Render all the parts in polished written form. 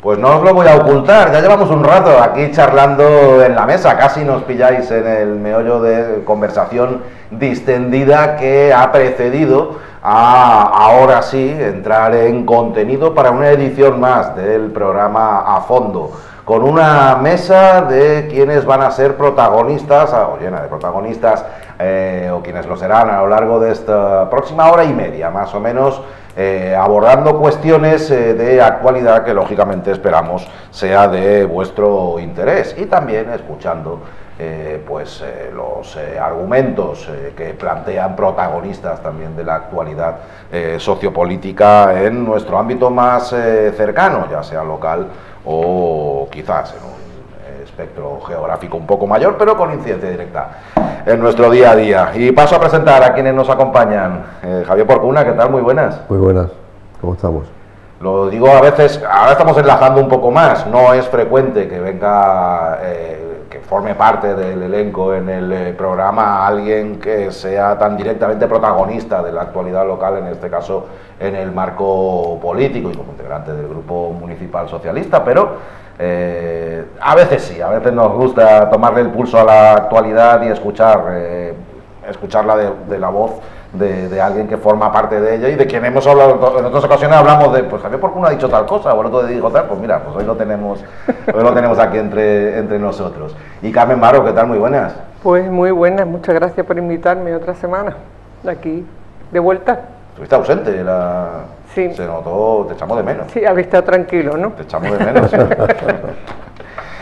Pues no os lo voy a ocultar, ya llevamos un rato aquí charlando en la mesa, casi nos pilláis en el meollo de conversación distendida que ha precedido a, ahora sí, entrar en contenido para una edición más del programa A Fondo, con una mesa de quienes van a ser protagonistas, o llena de protagonistas, o quienes lo serán a lo largo de esta próxima hora y media, más o menos, abordando cuestiones de actualidad que lógicamente esperamos sea de vuestro interés, y también escuchando los argumentos que plantean protagonistas también de la actualidad sociopolítica en nuestro ámbito más cercano, ya sea local o quizás en un espectro geográfico un poco mayor, pero con incidencia directa en nuestro día a día. Y paso a presentar a quienes nos acompañan. Javier Porcuna, ¿qué tal? Muy buenas. Muy buenas, ¿cómo estamos? Lo digo a veces, ahora estamos enlazando un poco más, no es frecuente que venga, que forme parte del elenco en el programa alguien que sea tan directamente protagonista de la actualidad local, en este caso en el marco político y como integrante del Grupo Municipal Socialista, pero a veces sí, a veces nos gusta tomarle el pulso a la actualidad y escucharla de la voz de alguien que forma parte de ella y de quien hemos hablado en otras ocasiones. Hablamos de, pues Javier Porcuna ha dicho tal cosa, o el otro dijo tal, pues mira, pues hoy lo tenemos aquí entre nosotros. Y Carmen Baro, ¿qué tal? Muy buenas. Pues muy buenas, muchas gracias por invitarme otra semana, aquí, de vuelta. Estuviste ausente, sí. Se notó, te echamos de menos. Sí, habéis estado tranquilo, ¿no? Te echamos de menos, sí.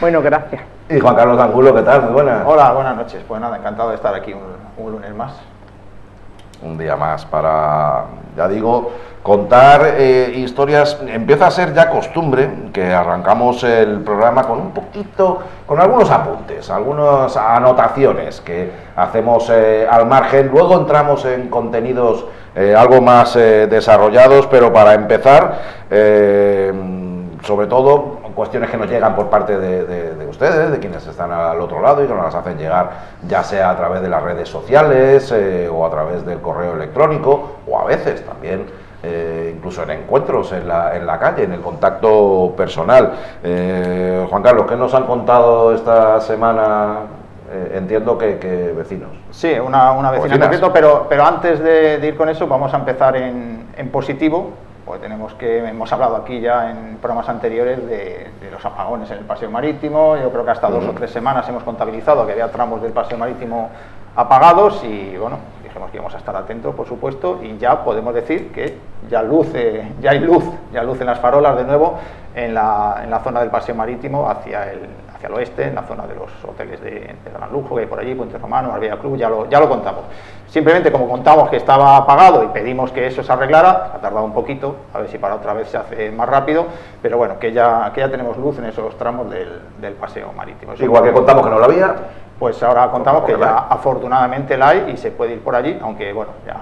Bueno, gracias. Y Juan Carlos Angulo, ¿qué tal? Muy buenas. Hola, buenas noches. Pues nada, encantado de estar aquí un lunes más. Un día más para, ya digo, contar historias. Empieza a ser ya costumbre que arrancamos el programa con algunos apuntes, algunas anotaciones que hacemos al margen. Luego entramos en contenidos algo más desarrollados, pero para empezar, sobre todo, cuestiones que nos llegan por parte de ustedes, de quienes están al otro lado y que nos las hacen llegar, ya sea a través de las redes sociales o a través del correo electrónico, o a veces también incluso en encuentros en la calle, en el contacto personal. Juan Carlos, ¿qué nos han contado esta semana? Entiendo que vecinos. Sí, una vecina en concreto, pero antes de ir con eso vamos a empezar en positivo. Pues hemos hablado aquí ya en programas anteriores de los apagones en el paseo marítimo. Yo creo que hasta 2 o 3 semanas hemos contabilizado que había tramos del paseo marítimo apagados y bueno, dijimos que íbamos a estar atentos, por supuesto, y ya podemos decir que ya hay luz en las farolas de nuevo en la zona del paseo marítimo hacia el oeste, en la zona de los hoteles de gran lujo que hay por allí, Puente Romano, Marbella Club, ya lo contamos. Simplemente como contamos que estaba apagado y pedimos que eso se arreglara, ha tardado un poquito, a ver si para otra vez se hace más rápido, pero bueno, que ya tenemos luz en esos tramos del paseo marítimo. Eso igual que contamos que no lo había, pues ahora contamos que ya afortunadamente la hay y se puede ir por allí, aunque bueno, ya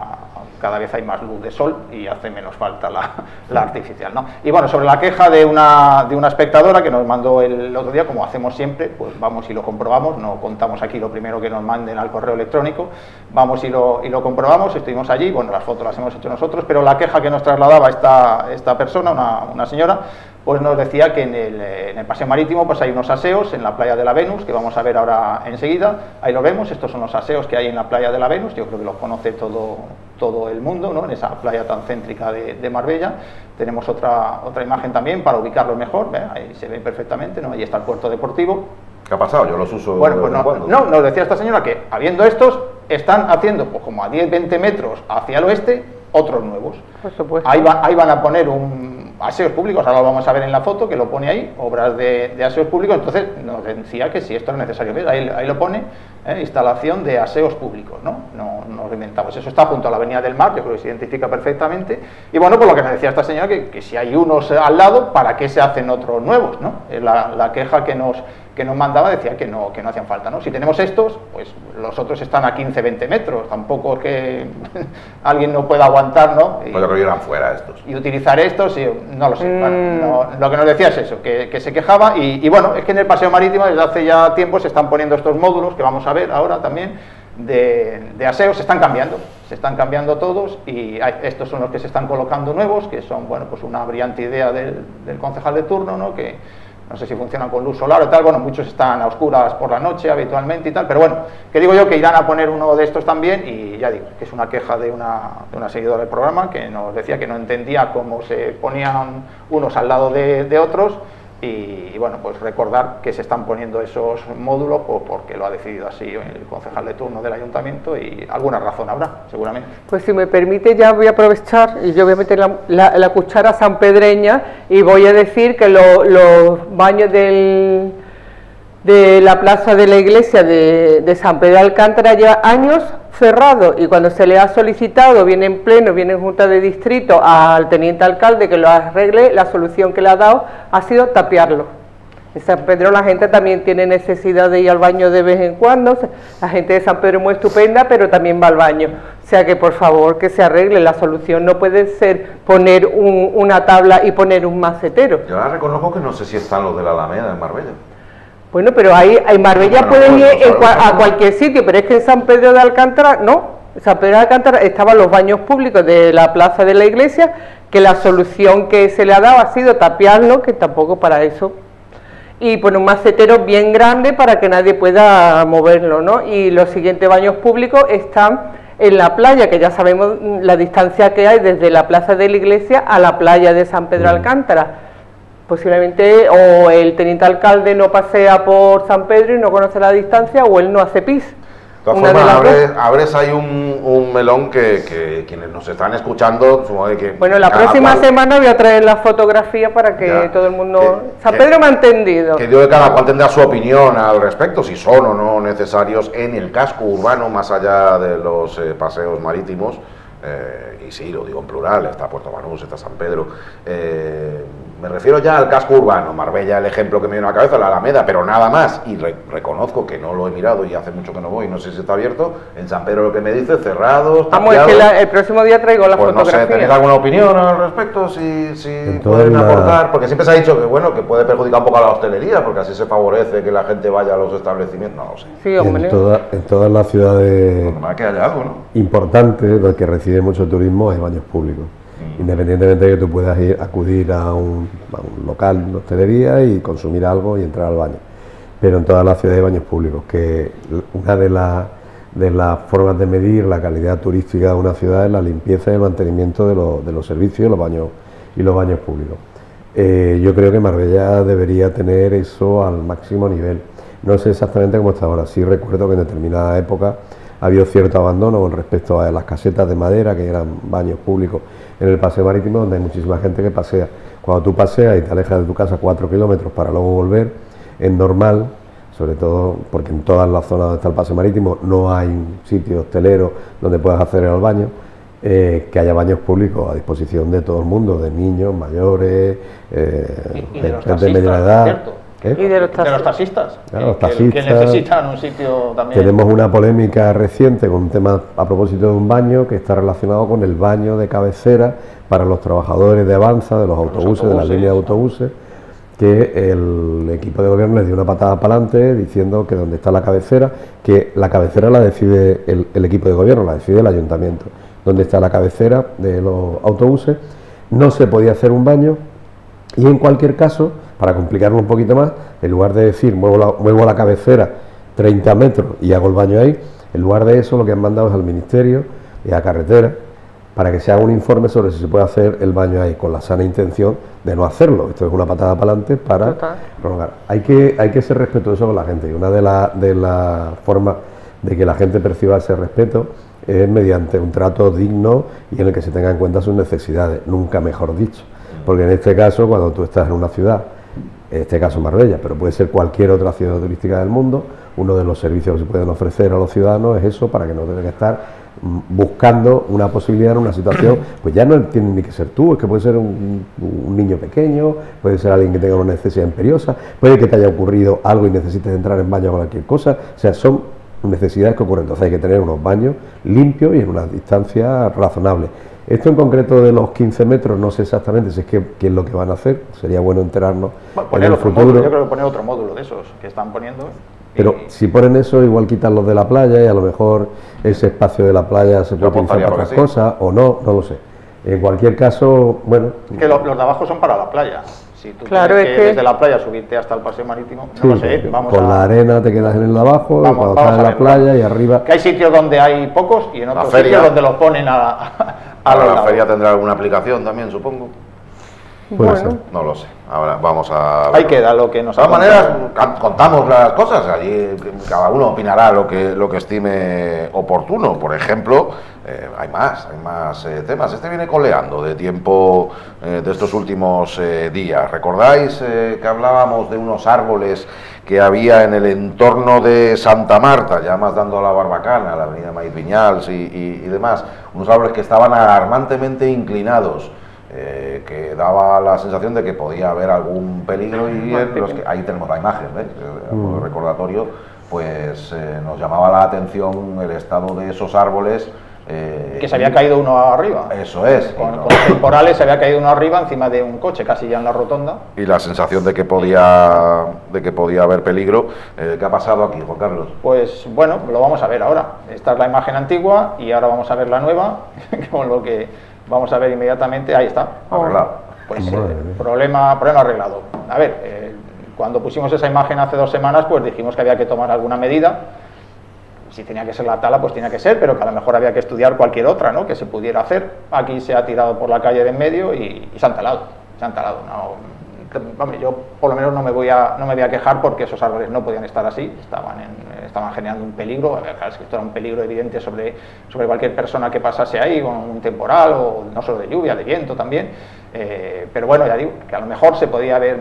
cada vez hay más luz de sol y hace menos falta la artificial, ¿no? Y bueno, sobre la queja de una espectadora que nos mandó el otro día, como hacemos siempre, pues vamos y lo comprobamos, no contamos aquí lo primero que nos manden al correo electrónico, vamos y lo comprobamos, estuvimos allí, bueno, las fotos las hemos hecho nosotros, pero la queja que nos trasladaba esta persona, una señora, pues nos decía que en el paseo marítimo pues hay unos aseos en la playa de la Venus, que vamos a ver ahora enseguida. Ahí lo vemos, estos son los aseos que hay en la playa de la Venus, yo creo que los conoce todo el mundo, ¿no? En esa playa tan céntrica de Marbella. Tenemos otra imagen también para ubicarlo mejor, ¿ve? Ahí se ve perfectamente, ¿no? Ahí está el puerto deportivo. ¿Qué ha pasado? Yo los uso. Bueno, pues no, nos decía esta señora que habiendo estos, están haciendo pues como a 10-20 metros hacia el oeste, otros nuevos. Por supuesto. Ahí van a poner aseos públicos, ahora lo vamos a ver en la foto que lo pone ahí, obras de aseos públicos. Entonces nos decía que si esto es necesario, ¿ves? Ahí lo pone, instalación de aseos públicos, ¿no? No nos inventamos, eso está junto a la Avenida del Mar, yo creo que se identifica perfectamente. Y bueno, por lo que nos decía esta señora, que si hay unos al lado, ¿para qué se hacen otros nuevos, no? La queja que nos mandaba decía que no hacían falta, ¿no? Si tenemos estos, pues los otros están a 15-20 metros, tampoco es que alguien no pueda aguantar, ¿no? Pues yo creo que irán fuera estos. Y utilizar estos, no lo sé. Bueno, lo que nos decía es eso, que se quejaba y bueno, es que en el paseo marítimo desde hace ya tiempo se están poniendo estos módulos que vamos a ver ahora también, de aseo se están cambiando todos, y estos son los que se están colocando nuevos, que son, bueno, pues una brillante idea del concejal de turno, ¿no? Que no sé si funcionan con luz solar o tal, bueno, muchos están a oscuras por la noche habitualmente y tal, pero bueno, que digo yo que irán a poner uno de estos también, y ya digo, que es una queja de una seguidora del programa que nos decía que no entendía cómo se ponían unos al lado de otros, y bueno, pues recordar que se están poniendo esos módulos porque lo ha decidido así el concejal de turno del ayuntamiento, y alguna razón habrá, seguramente. Pues si me permite, ya voy a aprovechar y yo voy a meter la cuchara sanpedreña y voy a decir que los baños de la plaza de la iglesia de San Pedro de Alcántara lleva años cerrados, y cuando se le ha solicitado, viene en pleno, viene en junta de distrito, al teniente alcalde que lo arregle, la solución que le ha dado ha sido tapiarlo. En San Pedro la gente también tiene necesidad de ir al baño de vez en cuando, la gente de San Pedro es muy estupenda, pero también va al baño, o sea que por favor que se arregle. La solución no puede ser poner una tabla y poner un macetero. Yo ahora reconozco que no sé si están los de la Alameda en Marbella. Bueno, pero ahí en Marbella pueden ir a cualquier sitio, pero es que en San Pedro de Alcántara no. En San Pedro de Alcántara estaban los baños públicos de la plaza de la iglesia, que la solución que se le ha dado ha sido tapiarlo, que tampoco para eso, y poner un macetero bien grande para que nadie pueda moverlo, ¿no? Y los siguientes baños públicos están en la playa, que ya sabemos la distancia que hay desde la plaza de la iglesia a la playa de San Pedro de Alcántara. Posiblemente o el teniente alcalde no pasea por San Pedro y no conoce la distancia, o él no hace pis. De todas formas, abres ahí un melón que quienes nos están escuchando, que... Bueno, la próxima semana voy a traer la fotografía para que todo el mundo... San Pedro me ha entendido. Que digo que cada cual tendrá su opinión al respecto, si son o no necesarios en el casco urbano, más allá de los paseos marítimos. Y sí, lo digo en plural, está Puerto Banús, está San Pedro. Me refiero ya al casco urbano, Marbella, el ejemplo que me viene a la cabeza, la Alameda, pero nada más. Y reconozco que no lo he mirado y hace mucho que no voy, no sé si está abierto. En San Pedro lo que me dice, cerrados, vamos, es que el próximo día traigo la fotografía. No sé, ¿tenéis alguna opinión al respecto? Si pueden aportar, porque siempre se ha dicho que bueno, que puede perjudicar un poco a la hostelería, porque así se favorece que la gente vaya a los establecimientos, no lo sé. Sí, hombre. En todas las ciudades que haya algo, ¿no? Importantes, donde que recibe mucho turismo, hay baños públicos. Independientemente de que tú puedas acudir a un local de hostelería y consumir algo y entrar al baño, pero en todas las ciudades hay baños públicos, que una de las formas de medir la calidad turística de una ciudad es la limpieza y el mantenimiento de los servicios, los baños públicos. Yo creo que Marbella debería tener eso al máximo nivel. No sé exactamente cómo está ahora, sí recuerdo que en determinada época ha habido cierto abandono con respecto a las casetas de madera, que eran baños públicos en el paseo marítimo, donde hay muchísima gente que pasea. Cuando tú paseas y te alejas de tu casa 4 kilómetros para luego volver, es normal, sobre todo porque en todas las zonas donde está el paseo marítimo no hay un sitio hostelero donde puedas hacer el baño, que haya baños públicos a disposición de todo el mundo, de niños, mayores, gente de media edad. ¿Cierto? Y de los taxistas, claro, los taxistas, que necesitan un sitio también. Tenemos una polémica reciente con un tema a propósito de un baño que está relacionado con el baño de cabecera para los trabajadores de Avanza, de los autobuses, de la línea de autobuses, que el equipo de gobierno les dio una patada para adelante diciendo que donde está la cabecera, que la cabecera la decide el equipo de gobierno, la decide el ayuntamiento. Donde está la cabecera de los autobuses, no se podía hacer un baño, y en cualquier caso, para complicarlo un poquito más, en lugar de decir muevo la cabecera 30 metros y hago el baño ahí, en lugar de eso lo que han mandado es al Ministerio y a Carretera para que se haga un informe sobre si se puede hacer el baño ahí, con la sana intención de no hacerlo. Esto es una patada para adelante para prolongar. Hay que ser respetuoso con la gente, y una de las formas de que la gente perciba ese respeto es mediante un trato digno y en el que se tengan en cuenta sus necesidades, nunca mejor dicho. Porque en este caso, cuando tú estás en una ciudad, en este caso Marbella, pero puede ser cualquier otra ciudad turística del mundo, uno de los servicios que se pueden ofrecer a los ciudadanos es eso, para que no tengan que estar buscando una posibilidad en una situación, pues ya no tiene ni que ser tú, es que puede ser un niño pequeño, puede ser alguien que tenga una necesidad imperiosa, puede que te haya ocurrido algo y necesites entrar en baño o cualquier cosa, o sea, son necesidades que ocurren. Entonces hay que tener unos baños limpios y en una distancia razonable. Esto en concreto de los 15 metros, no sé exactamente si es que qué es lo que van a hacer, sería bueno enterarnos en el futuro. Yo creo que poner otro módulo de esos que están poniendo. Pero si ponen eso, igual quitan los de la playa y a lo mejor ese espacio de la playa se puede utilizar para otras cosas o no, no lo sé. En cualquier caso, bueno... Es que los de abajo son para la playa. Si tú claro, tienes que desde la playa subirte hasta el paseo marítimo, sí, no lo sé, vamos con la arena te quedas en el de abajo, cuando estás en la playa y arriba... Que hay sitios donde hay pocos y en otros sitios donde los ponen a la feria tendrá alguna aplicación también, supongo. Bueno, no lo sé. Ahora vamos a... Ahí queda lo que nos de todas maneras, contamos las cosas. Allí cada uno opinará lo que estime oportuno. Por ejemplo, hay más temas. Este viene coleando de tiempo de estos últimos días. ¿Recordáis que hablábamos de unos árboles que había en el entorno de Santa Marta, ya más dando a la Barbacana, a la avenida Maíz Viñals y demás? Unos árboles que estaban alarmantemente inclinados. Que daba la sensación de que podía haber algún peligro y ahí tenemos la imagen, el recordatorio, pues nos llamaba la atención el estado de esos árboles. Que se había caído uno arriba. Eso es. Con los temporales se había caído uno arriba encima de un coche, casi ya en la rotonda. Y la sensación de que podía haber peligro. ¿Qué ha pasado aquí, Juan Carlos? Pues bueno, lo vamos a ver ahora. Esta es la imagen antigua y ahora vamos a ver la nueva, con lo que vamos a ver inmediatamente. Ahí está. Arreglado. Pues problema arreglado. A ver, cuando pusimos esa imagen hace 2 semanas, pues dijimos que había que tomar alguna medida. Si tenía que ser la tala, pues tenía que ser, pero que a lo mejor había que estudiar cualquier otra, ¿no?, que se pudiera hacer. Aquí se ha tirado por la calle de en medio y se han talado. No, yo por lo menos no me voy a quejar porque esos árboles no podían estar así, estaban generando un peligro. Claro, es que esto era un peligro evidente sobre cualquier persona que pasase ahí con un temporal, o no solo de lluvia, de viento también. Pero bueno, ya digo, que a lo mejor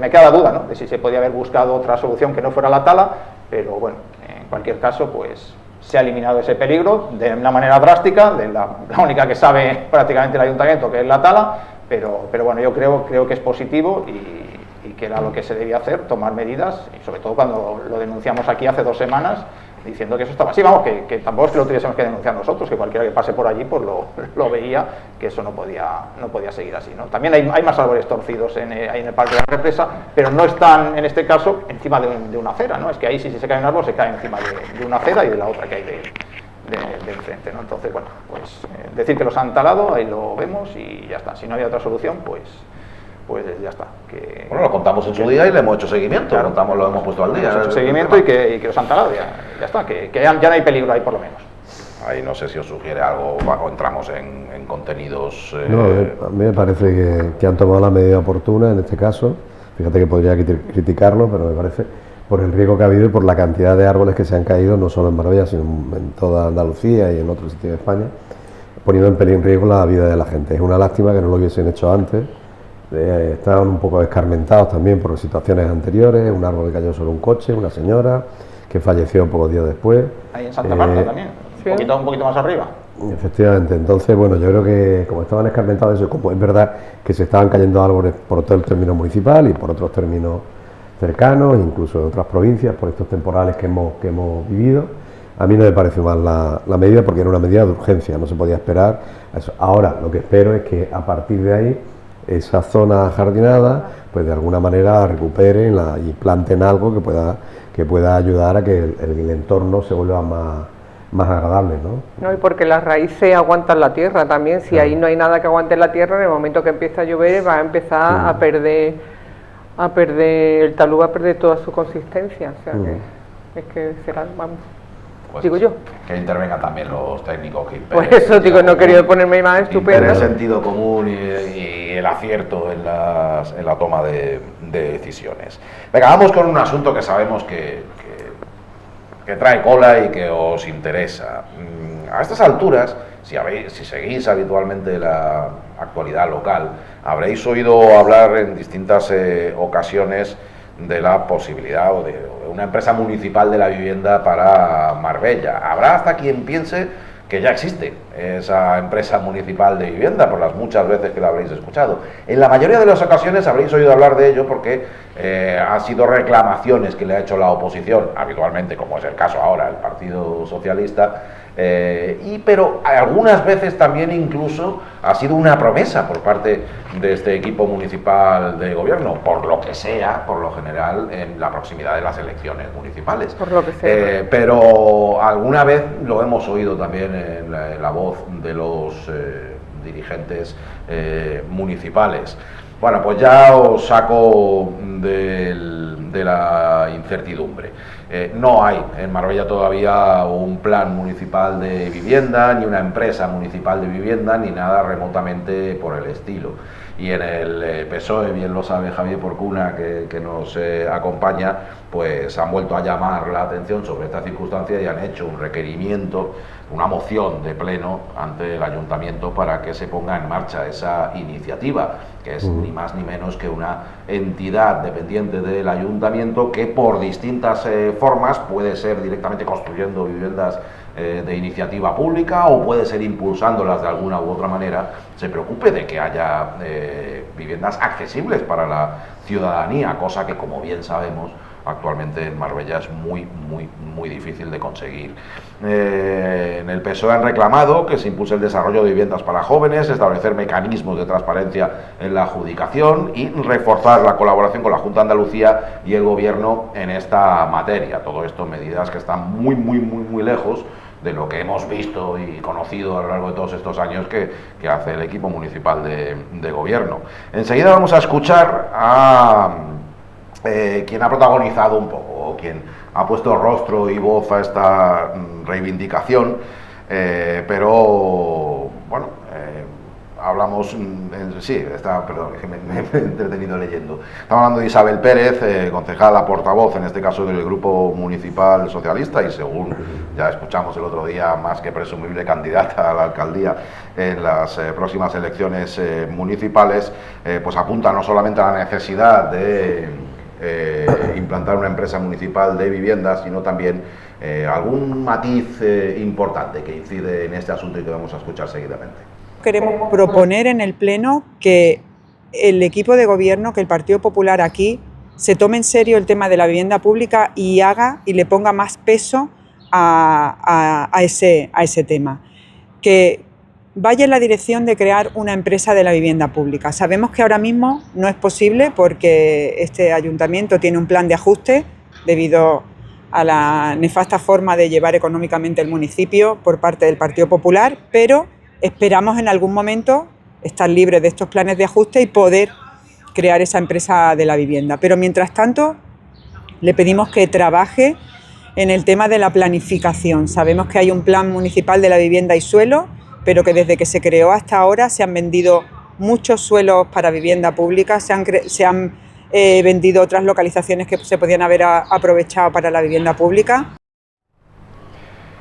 me queda la duda, ¿no?, de si se podía haber buscado otra solución que no fuera la tala, pero bueno, en cualquier caso, pues se ha eliminado ese peligro de una manera drástica, de la única que sabe prácticamente el ayuntamiento, que es la tala, pero bueno, yo creo que es positivo y que era lo que se debía hacer, tomar medidas, y sobre todo cuando lo denunciamos aquí hace 2 semanas, diciendo que eso estaba así. Vamos, que tampoco es que lo tuviésemos que denunciar nosotros, que cualquiera que pase por allí pues lo veía, que eso no podía seguir así, ¿no? También hay más árboles torcidos ahí en el Parque de la Represa, pero no están, en este caso, encima de una acera, ¿no? Es que ahí si se cae un árbol se cae encima de una acera y de la otra que hay de enfrente, ¿no? Entonces, bueno, pues decir que los han talado, ahí lo vemos y ya está. Si no había otra solución, pues ya está. Bueno, lo contamos en su día y le hemos hecho seguimiento, claro, lo hemos puesto al día. Hemos hecho seguimiento y que los han talado, ya está, que ya no hay peligro ahí por lo menos. Ahí no sé si os sugiere algo o entramos en contenidos... No, a mí me parece que han tomado la medida oportuna en este caso. Fíjate que podría criticarlo, pero me parece, por el riesgo que ha habido y por la cantidad de árboles que se han caído, no solo en Marbella, sino en toda Andalucía y en otros sitios de España, poniendo en riesgo la vida de la gente. Es una lástima que no lo hubiesen hecho antes. Estaban un poco escarmentados también por situaciones anteriores, un árbol que cayó sobre un coche, una señora que falleció pocos días después. Ahí en Santa Marta también, ¿sí? un poquito más arriba. Efectivamente, entonces bueno, yo creo que como estaban escarmentados eso, como es verdad que se estaban cayendo árboles por todo el término municipal y por otros términos cercanos, incluso en otras provincias, por estos temporales que hemos vivido, a mí no me parece mal la medida, porque era una medida de urgencia, no se podía esperar a eso. Ahora, lo que espero es que a partir de ahí esa zona jardinada, pues de alguna manera recuperen y planten algo que pueda ayudar a que el entorno se vuelva más agradable, ¿no? No, y porque las raíces aguantan la tierra también. Si ahí no hay nada que aguante la tierra, en el momento que empieza a llover va a empezar a perder el talud, va a perder toda su consistencia. O sea que es que será, vamos. Pues digo yo. Que intervengan también los técnicos que Por eso digo, no he querido ponerme más estupendo. El sentido común y el acierto en la toma de decisiones. Venga, vamos con un asunto que sabemos que trae cola y que os interesa. A estas alturas, si seguís habitualmente la actualidad local, habréis oído hablar en distintas ocasiones de la posibilidad o de una empresa municipal de la vivienda para Marbella. Habrá hasta quien piense que ya existe esa empresa municipal de vivienda, por las muchas veces que la habréis escuchado. En la mayoría de las ocasiones habréis oído hablar de ello porque han sido reclamaciones que le ha hecho la oposición, habitualmente, como es el caso ahora, el Partido Socialista, Pero algunas veces también incluso ha sido una promesa por parte de este equipo municipal de gobierno, por lo que sea, por lo general, en la proximidad de las elecciones municipales. Por lo que sea. Pero alguna vez lo hemos oído también en la voz de los dirigentes municipales. Bueno, pues ya os saco de la incertidumbre. No hay en Marbella todavía un plan municipal de vivienda, ni una empresa municipal de vivienda, ni nada remotamente por el estilo. Y en el PSOE, bien lo sabe Javier Porcuna, que nos acompaña, pues han vuelto a llamar la atención sobre esta circunstancia y han hecho un requerimiento, una moción de pleno ante el ayuntamiento para que se ponga en marcha esa iniciativa, que es ni más ni menos que una entidad dependiente del ayuntamiento que por distintas formas puede ser directamente construyendo viviendas de iniciativa pública o puede ser impulsándolas de alguna u otra manera, se preocupe de que haya viviendas accesibles para la ciudadanía, cosa que, como bien sabemos, actualmente en Marbella es muy difícil de conseguir. En el PSOE han reclamado que se impulse el desarrollo de viviendas para jóvenes, establecer mecanismos de transparencia en la adjudicación y reforzar la colaboración con la Junta de Andalucía y el Gobierno en esta materia. Todo esto medidas que están muy lejos de lo que hemos visto y conocido a lo largo de todos estos años que hace el equipo municipal de gobierno. Enseguida vamos a escuchar a quien ha protagonizado un poco, o quien ha puesto rostro y voz a esta reivindicación, pero bueno, hablamos, perdón, que me he entretenido leyendo. Estamos hablando de Isabel Pérez, concejala portavoz, en este caso del Grupo Municipal Socialista, y según ya escuchamos el otro día, más que presumible candidata a la alcaldía en las próximas elecciones municipales, pues apunta no solamente a la necesidad de implantar una empresa municipal de viviendas, sino también algún matiz importante que incide en este asunto y que vamos a escuchar seguidamente. Queremos proponer en el Pleno que el equipo de gobierno, que el Partido Popular aquí, se tome en serio el tema de la vivienda pública y le ponga más peso a ese tema. Que vaya en la dirección de crear una empresa de la vivienda pública. Sabemos que ahora mismo no es posible porque este ayuntamiento tiene un plan de ajuste debido a la nefasta forma de llevar económicamente el municipio por parte del Partido Popular, pero esperamos en algún momento estar libres de estos planes de ajuste y poder crear esa empresa de la vivienda. Pero mientras tanto, le pedimos que trabaje en el tema de la planificación. Sabemos que hay un plan municipal de la vivienda y suelo, pero que desde que se creó hasta ahora se han vendido muchos suelos para vivienda pública, se han vendido otras localizaciones que se podían haber aprovechado para la vivienda pública.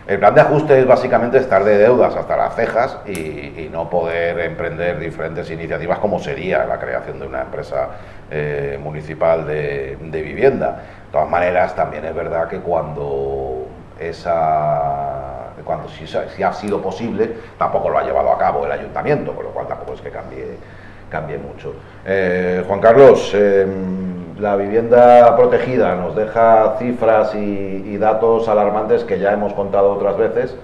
El plan de ajuste es básicamente estar de deudas hasta las cejas y no poder emprender diferentes iniciativas como sería la creación de una empresa municipal de vivienda. De todas maneras, también es verdad que cuando si ha sido posible, tampoco lo ha llevado a cabo el ayuntamiento, con lo cual tampoco es que cambie mucho. Juan Carlos, la vivienda protegida nos deja cifras y datos alarmantes que ya hemos contado otras veces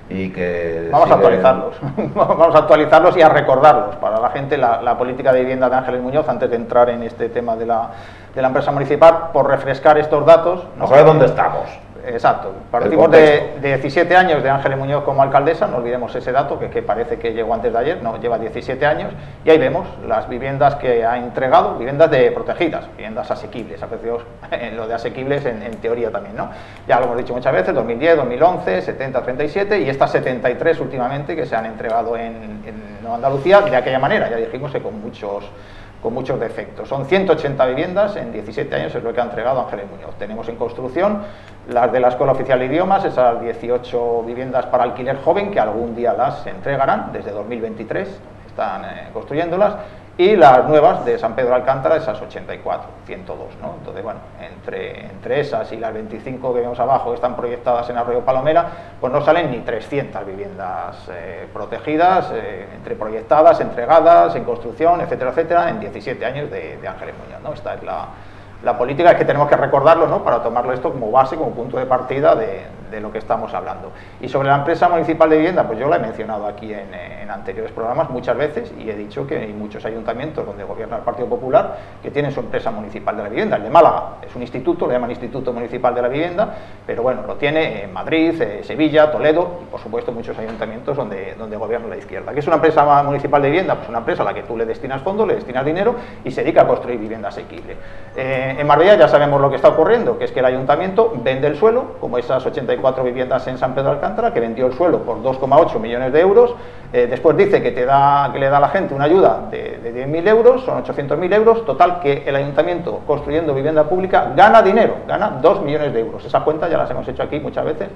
y que vamos a actualizarlos y a recordarlos para la gente la política de vivienda de Ángeles Muñoz, antes de entrar en este tema de la empresa municipal, por refrescar estos datos. No sabe dónde estamos. Exacto, partimos de 17 años de Ángeles Muñoz como alcaldesa, no olvidemos ese dato que parece que llegó antes de ayer, no, lleva 17 años, y ahí vemos las viviendas que ha entregado, viviendas protegidas, viviendas asequibles, a precios, lo de asequibles en teoría también, ¿no? Ya lo hemos dicho muchas veces, 2010, 2011, 70, 37 y estas 73 últimamente que se han entregado en Nueva Andalucía de aquella manera, ya dijimos que con muchos defectos. Son 180 viviendas en 17 años, es lo que ha entregado Ángeles Muñoz. Tenemos en construcción las de la Escuela Oficial de Idiomas, esas 18 viviendas para alquiler joven, que algún día las entregarán, desde 2023 están construyéndolas, y las nuevas de San Pedro de Alcántara, esas 84, 102, ¿no? Entonces, bueno, entre esas y las 25 que vemos abajo, que están proyectadas en Arroyo Palomera, pues no salen ni 300 viviendas protegidas, entre proyectadas, entregadas, en construcción, etcétera, etcétera, en 17 años de Ángeles Muñoz, ¿no? Esta es la política, es que tenemos que recordarlo, ¿no?, para tomarlo esto como base, como punto de partida de de lo que estamos hablando. Y sobre la empresa municipal de vivienda, pues yo la he mencionado aquí en anteriores programas muchas veces y he dicho que hay muchos ayuntamientos donde gobierna el Partido Popular que tienen su empresa municipal de la vivienda. El de Málaga es un instituto, le llaman Instituto Municipal de la Vivienda, pero bueno, lo tiene en Madrid, Sevilla, Toledo y por supuesto muchos ayuntamientos donde gobierna la izquierda. ¿Qué es una empresa municipal de vivienda? Pues una empresa a la que tú le destinas fondos, le destinas dinero y se dedica a construir vivienda asequible. En Marbella ya sabemos lo que está ocurriendo, que es que el ayuntamiento vende el suelo, como esas 84 viviendas en San Pedro de Alcántara, que vendió el suelo por 2,8 millones de euros, después dice que le da a la gente una ayuda de 10.000 euros, son 800.000 euros, total que el ayuntamiento construyendo vivienda pública gana dinero, gana 2 millones de euros. Esas cuentas ya las hemos hecho aquí muchas veces,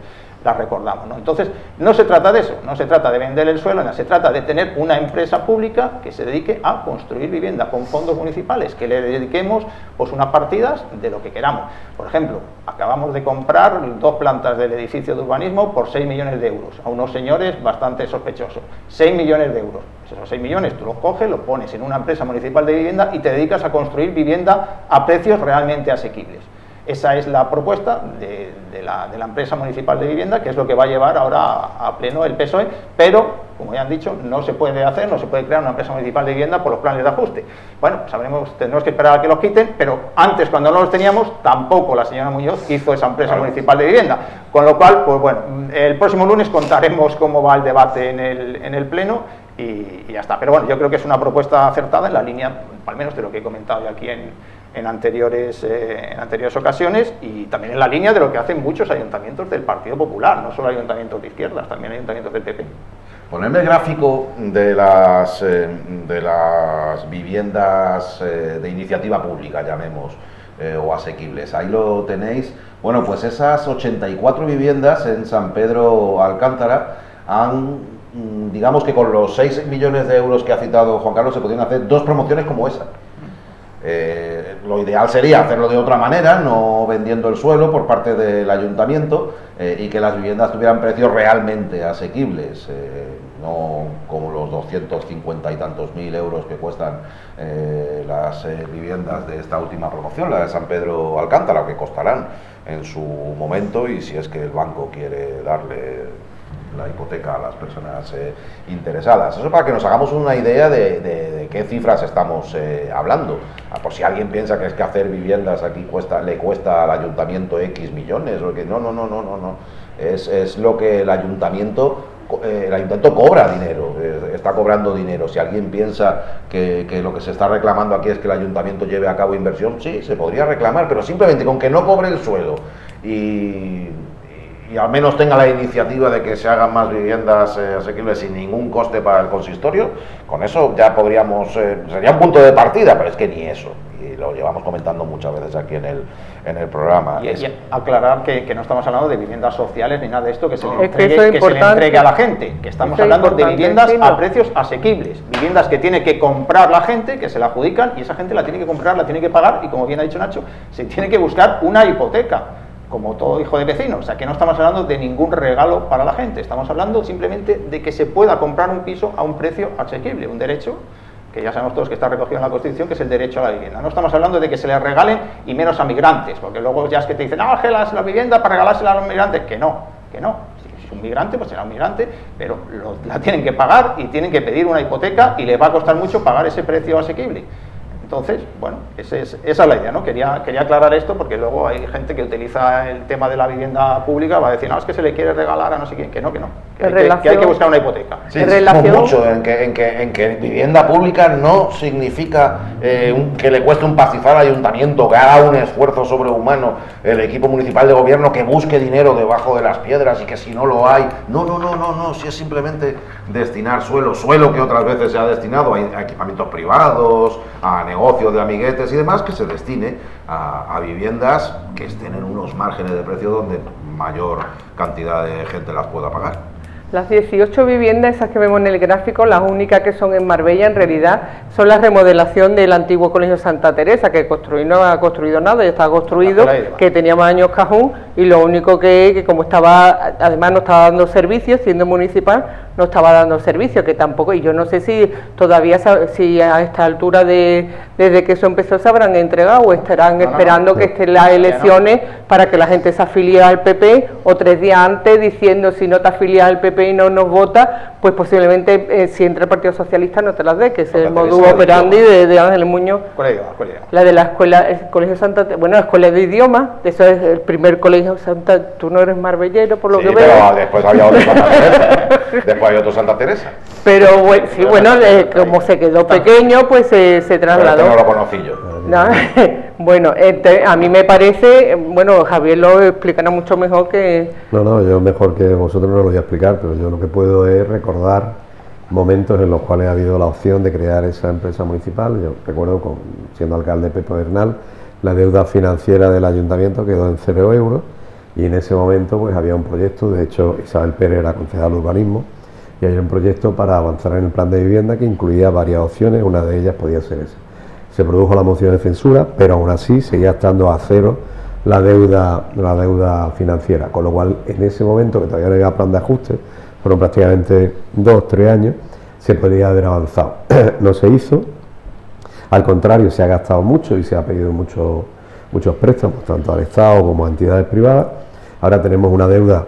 las recordamos, ¿no? Entonces, no se trata de eso, no se trata de vender el suelo, se trata de tener una empresa pública que se dedique a construir vivienda con fondos municipales, que le dediquemos pues unas partidas de lo que queramos. Por ejemplo, acabamos de comprar 2 plantas del edificio de urbanismo por 6 millones de euros, a unos señores bastante sospechosos. 6 millones de euros. Pues esos 6 millones tú los coges, los pones en una empresa municipal de vivienda y te dedicas a construir vivienda a precios realmente asequibles. Esa es la propuesta de la empresa municipal de vivienda, que es lo que va a llevar ahora a pleno el PSOE, pero, como ya han dicho, no se puede hacer, no se puede crear una empresa municipal de vivienda por los planes de ajuste. Bueno, tendremos que esperar a que los quiten, pero antes, cuando no los teníamos, tampoco la señora Muñoz hizo esa empresa municipal de vivienda. Con lo cual, pues bueno, el próximo lunes contaremos cómo va el debate en el pleno y ya está. Pero bueno, yo creo que es una propuesta acertada en la línea, al menos de lo que he comentado yo aquí en anteriores ocasiones y también en la línea de lo que hacen muchos ayuntamientos del Partido Popular, no solo ayuntamientos de izquierdas, también ayuntamientos del PP. Ponedme el gráfico de las viviendas de iniciativa pública, llamemos, o asequibles. Ahí lo tenéis. Bueno, pues esas 84 viviendas en San Pedro Alcántara han, digamos que con los 6 millones de euros que ha citado Juan Carlos, se podrían hacer 2 promociones como esa. Lo ideal sería hacerlo de otra manera, no vendiendo el suelo por parte del ayuntamiento y que las viviendas tuvieran precios realmente asequibles, no como los 250 y tantos mil euros que cuestan las viviendas de esta última promoción, la de San Pedro Alcántara, que costarán en su momento y si es que el banco quiere darle la hipoteca a las personas interesadas. Eso para que nos hagamos una idea de qué cifras estamos hablando. Por si alguien piensa que es que hacer viviendas aquí le cuesta al ayuntamiento X millones, o que no. Es lo que el ayuntamiento cobra dinero, está cobrando dinero. Si alguien piensa que lo que se está reclamando aquí es que el ayuntamiento lleve a cabo inversión, sí, se podría reclamar, pero simplemente con que no cobre el suelo y al menos tenga la iniciativa de que se hagan más viviendas asequibles sin ningún coste para el consistorio, con eso ya podríamos, sería un punto de partida, pero es que ni eso, y lo llevamos comentando muchas veces aquí en el programa. Y aclarar que no estamos hablando de viviendas sociales ni nada de esto, que se le entregue a la gente, que estamos hablando de viviendas a precios asequibles, viviendas que tiene que comprar la gente, que se la adjudican, y esa gente la tiene que comprar, la tiene que pagar, y como bien ha dicho Nacho, se tiene que buscar una hipoteca, como todo hijo de vecino. O sea, que no estamos hablando de ningún regalo para la gente, estamos hablando simplemente de que se pueda comprar un piso a un precio asequible, un derecho que ya sabemos todos que está recogido en la Constitución, que es el derecho a la vivienda. No estamos hablando de que se les regalen y menos a migrantes, porque luego ya es que te dicen, que la vivienda para regalársela a los migrantes, que no. Si es un migrante, pues será un migrante, pero la tienen que pagar y tienen que pedir una hipoteca y les va a costar mucho pagar ese precio asequible. Entonces, bueno, esa es la idea, ¿no? Quería aclarar esto porque luego hay gente que utiliza el tema de la vivienda pública, va a decir, no, es que se le quiere regalar a no sé quién, que no, que hay que buscar una hipoteca. Sí, insistimos mucho en que vivienda pública no significa que le cueste un pastizal al ayuntamiento, que haga un esfuerzo sobrehumano el equipo municipal de gobierno, que busque dinero debajo de las piedras y que si no lo hay, no, si es simplemente destinar suelo que otras veces se ha destinado a equipamientos privados, a negocios de amiguetes y demás, que se destine a viviendas que estén en unos márgenes de precio donde mayor cantidad de gente las pueda pagar. Las 18 viviendas, esas que vemos en el gráfico, las únicas que son en Marbella, en realidad, son la remodelación del antiguo Colegio Santa Teresa, que no ha construido nada, ya está construido, que teníamos años cajón, y lo único que como estaba, además no estaba dando servicio, siendo municipal, no estaba dando servicio, que tampoco, y yo no sé si todavía, si a esta altura desde que eso empezó se habrán entregado, o estarán esperando que estén las elecciones para que la gente se afilie al PP, o 3 días antes diciendo si no te afilias al PP y no nos vota, pues posiblemente si entra el Partido Socialista no te las dé, que es el modus operandi de Ángeles Muñoz. La de la escuela, el Colegio Santa, bueno, la escuela de idiomas, eso es el primer colegio Santa, tú no eres marbellero por lo que veo. Pero después había otro Santa Teresa, después había otro Santa Teresa. Pero bueno, sí, bueno, como se quedó pequeño, pues se trasladó. Pero no lo conocí yo. No, bueno, a mí me parece, bueno, Javier lo explicará mucho mejor que... No, yo mejor que vosotros no lo voy a explicar, pero yo lo que puedo es recordar momentos en los cuales ha habido la opción de crear esa empresa municipal. Yo recuerdo, siendo alcalde Pepe Bernal, la deuda financiera del ayuntamiento quedó en 0 euros, y en ese momento pues había un proyecto, de hecho Isabel Pérez era concejal de urbanismo, y había un proyecto para avanzar en el plan de vivienda que incluía varias opciones, una de ellas podía ser esa. Se produjo la moción de censura, pero aún así seguía estando a 0 la deuda financiera, con lo cual en ese momento, que todavía no había plan de ajuste, fueron prácticamente 2 o 3 años, se podría haber avanzado. No se hizo, al contrario, se ha gastado mucho y se ha pedido muchos préstamos, tanto al Estado como a entidades privadas. Ahora tenemos una deuda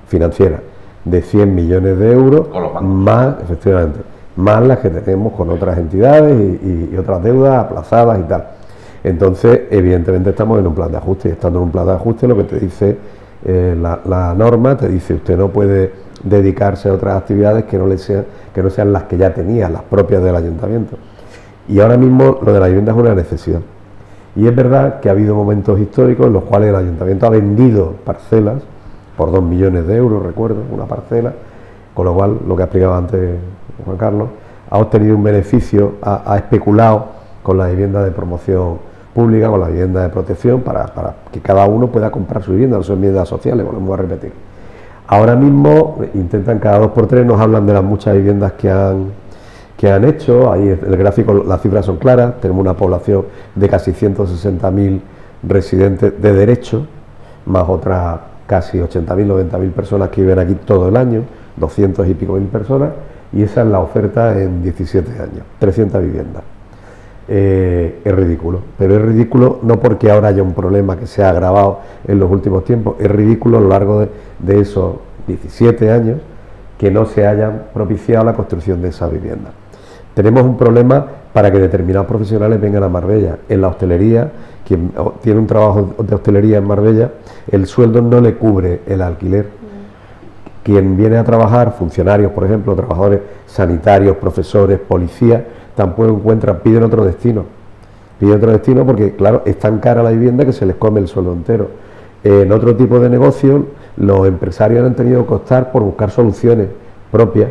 financiera de 100 millones de euros, más, efectivamente, más las que tenemos con otras entidades y otras deudas aplazadas y tal. Entonces, evidentemente estamos en un plan de ajuste, y estando en un plan de ajuste, lo que te dice la norma, te dice usted no puede dedicarse a otras actividades que no sean las que ya tenía, las propias del ayuntamiento. Y ahora mismo lo de la vivienda es una necesidad. Y es verdad que ha habido momentos históricos en los cuales el ayuntamiento ha vendido parcelas por 2 millones de euros, recuerdo, una parcela, con lo cual, lo que ha explicado antes Juan Carlos, ha obtenido un beneficio, ha especulado con la vivienda de promoción pública, con la vivienda de protección, para que cada uno pueda comprar su vivienda, no son viviendas sociales, volvemos a repetir. Ahora mismo intentan cada 2 por 3, nos hablan de las muchas viviendas que han hecho, ahí el gráfico, las cifras son claras, tenemos una población de casi 160.000 residentes de derecho, más otras casi 80.000, 90.000 personas que viven aquí todo el año, 200 y pico mil personas, y esa es la oferta en 17 años, 300 viviendas. Es ridículo, pero es ridículo no porque ahora haya un problema que se ha agravado en los últimos tiempos, es ridículo a lo largo de esos 17 años que no se hayan propiciado la construcción de esa vivienda. Tenemos un problema para que determinados profesionales vengan a Marbella. En la hostelería, quien tiene un trabajo de hostelería en Marbella, el sueldo no le cubre el alquiler. Quien viene a trabajar, funcionarios, por ejemplo, trabajadores sanitarios, profesores, policías, tampoco piden otro destino. Piden otro destino porque, claro, es tan cara la vivienda que se les come el sueldo entero. En otro tipo de negocios, los empresarios han tenido que optar por buscar soluciones propias,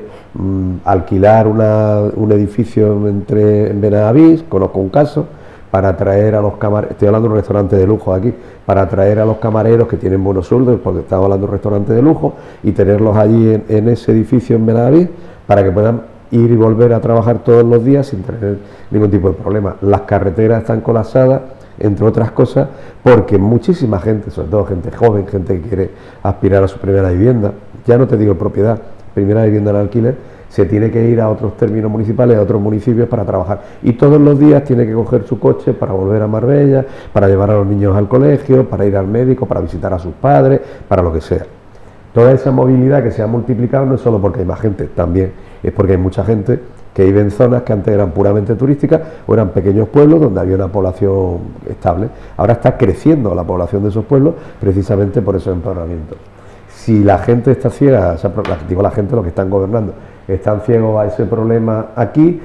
alquilar un edificio en Benavís, conozco un caso, para atraer a los camareros, estoy hablando de un restaurante de lujo aquí, para atraer a los camareros que tienen buenos sueldos, porque estamos hablando de un restaurante de lujo, y tenerlos allí en ese edificio en Benavís, para que puedan ir y volver a trabajar todos los días sin tener ningún tipo de problema. Las carreteras están colapsadas, entre otras cosas, porque muchísima gente, sobre todo gente joven, gente que quiere aspirar a su primera vivienda, ya no te digo propiedad, primera vivienda en alquiler, se tiene que ir a otros términos municipales, a otros municipios para trabajar. Y todos los días tiene que coger su coche para volver a Marbella, para llevar a los niños al colegio, para ir al médico, para visitar a sus padres, para lo que sea. Toda esa movilidad que se ha multiplicado no es solo porque hay más gente, también es porque hay mucha gente que vive en zonas que antes eran puramente turísticas o eran pequeños pueblos donde había una población estable. Ahora está creciendo la población de esos pueblos precisamente por esos empeoramientos. Si la gente está ciega, digo la gente, los que están gobernando, están ciegos a ese problema aquí,